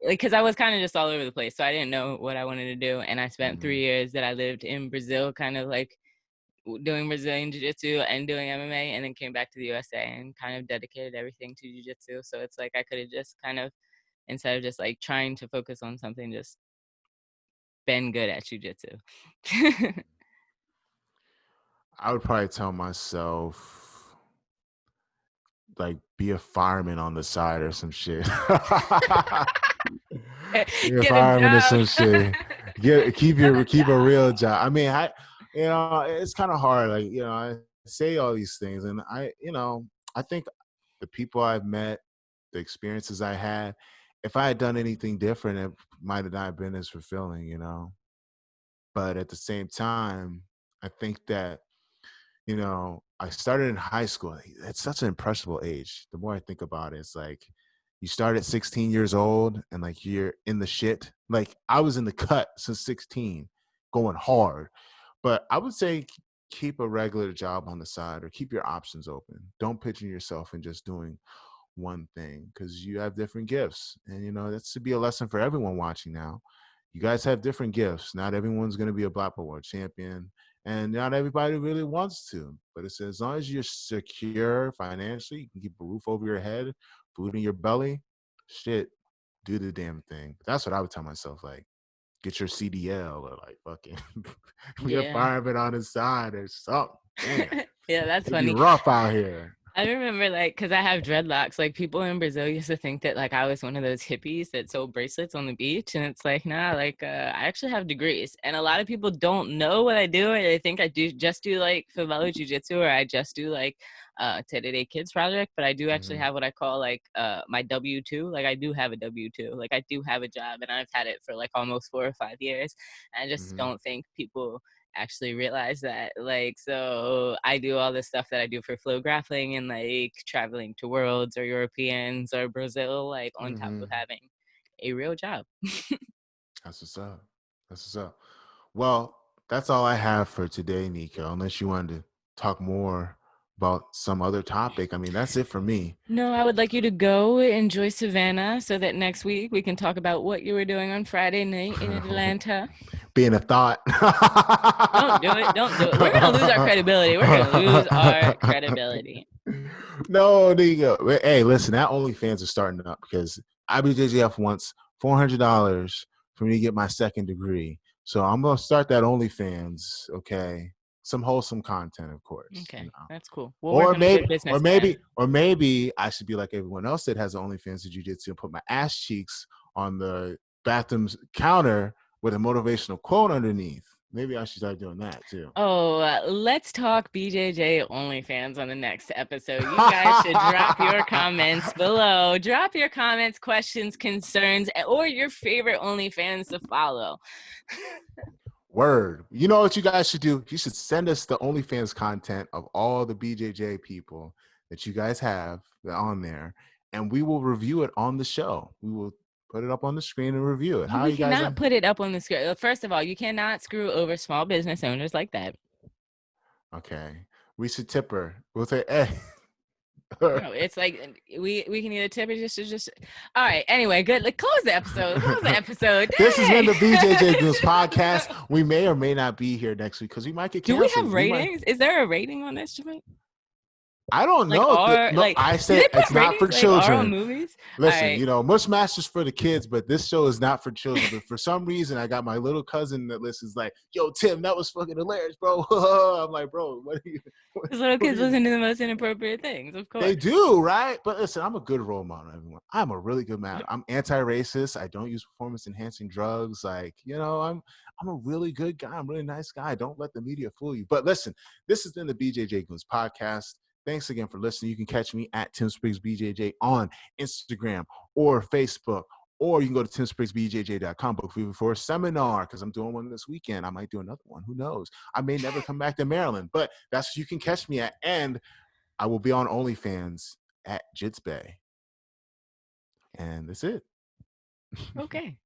because I was kind of just all over the place, so I didn't know what I wanted to do, and I spent 3 years that I lived in Brazil, kind of like doing Brazilian jiu-jitsu and doing MMA, and then came back to the USA and kind of dedicated everything to jiu-jitsu. So it's like I could have just kind of, instead of just like trying to focus on something, just been good at jiu-jitsu. I would probably tell myself, like, be a fireman on the side or some shit. Be a fireman or some shit. Keep a real job. I mean, it's kind of hard. Like, I say all these things, and I think the people I've met, the experiences I had, if I had done anything different, it might have not been as fulfilling, But at the same time, I think that, I started in high school. It's such an impressionable age. The more I think about it, it's like you start at 16 years old and like you're in the shit. Like I was in the cut since 16, going hard. But I would say keep a regular job on the side or keep your options open. Don't pigeon yourself in just doing one thing because you have different gifts. And, that should be a lesson for everyone watching now. You guys have different gifts. Not everyone's going to be a black belt world champion. And not everybody really wants to. But it's as long as you're secure financially, you can keep a roof over your head, food in your belly, shit, do the damn thing. But that's what I would tell myself, like, get your CDL or like fucking be a fireman on the side or something. Damn. Yeah, that's It'd be funny. rough out here. I remember like because I have dreadlocks, like people in Brazil used to think that like I was one of those hippies that sold bracelets on the beach. And it's like, nah, like I actually have degrees. And a lot of people don't know what I do. Or they think I do like favela jiu-jitsu, or I just do like Day Kids Project. But I do actually Mhm, have what I call like my W-2. Like I do have a W-2. Like I do have a job, and I've had it for like almost 4 or 5 years. And I just mhm, don't think people actually realize that. Like, so I do all the stuff that I do for flow grappling and like traveling to worlds or Europeans or Brazil, like on top of mhm. having a real job. That's what's up. That's what's up. Well, that's all I have for today, Nico. Unless you wanted to talk more about some other topic. I mean, that's it for me. No, I would like you to go enjoy Savannah so that next week we can talk about what you were doing on Friday night in Atlanta. Being a thought. Don't do it. Don't do it. We're going to lose our credibility. We're going to lose our credibility. No, Nico. Hey, listen, that OnlyFans is starting up because IBJJF wants $400 for me to get my second degree. So I'm gonna start that OnlyFans. Okay, some wholesome content, of course. You Okay, know, that's cool. We'll work or on a maybe, good or business maybe, plan. or maybe I should be like everyone else that has OnlyFans to jujitsu and put my ass cheeks on the bathroom's counter with a motivational quote underneath. Maybe I should start doing that too. Oh, let's talk BJJ OnlyFans on the next episode. You guys should drop your comments below. Drop your comments, questions, concerns, or your favorite OnlyFans to follow. Word. You know what you guys should do? You should send us the OnlyFans content of all the BJJ people that you guys have on there, and we will review it on the show. We will put it up on the screen and review it. How We you guys? cannot put it up on the screen. First of all, you cannot screw over small business owners like that. Okay. We should tip her. We'll say, hey. No, it's like we can either tip it just. All right. Anyway, good. Like, close the episode. Close the episode. This has been Dang. the BJJ Goons podcast. We may or may not be here next week because we might get Do we have canceled. We might. ratings? Is there a rating on this joint? I don't Like know. R No, like I do say they it's put not for ratings like R on children. movies? All Listen, right. you know, Mushmaster's for the kids, but this show is not for children. But for some reason, I got my little cousin that listens like, yo, Tim, that was fucking hilarious, bro. I'm like, bro, what are you, Because little what are kids you? listen to the most inappropriate things, of They course. do, right? But listen, I'm a good role model, everyone. I'm a really good man. I'm anti-racist. I don't use performance-enhancing drugs. Like, you know, I'm a really good guy. I'm a really nice guy. Don't let the media fool you. But listen, this has been the BJJ Goons podcast. Thanks again for listening. You can catch me at Tim Spriggs BJJ on Instagram or Facebook, or you can go to timspriggsbjj.com, book for a seminar, because I'm doing one this weekend. I might do another one. Who knows? I may never come back to Maryland, but that's what you can catch me at. And I will be on OnlyFans at Jits Bay. And that's it. Okay.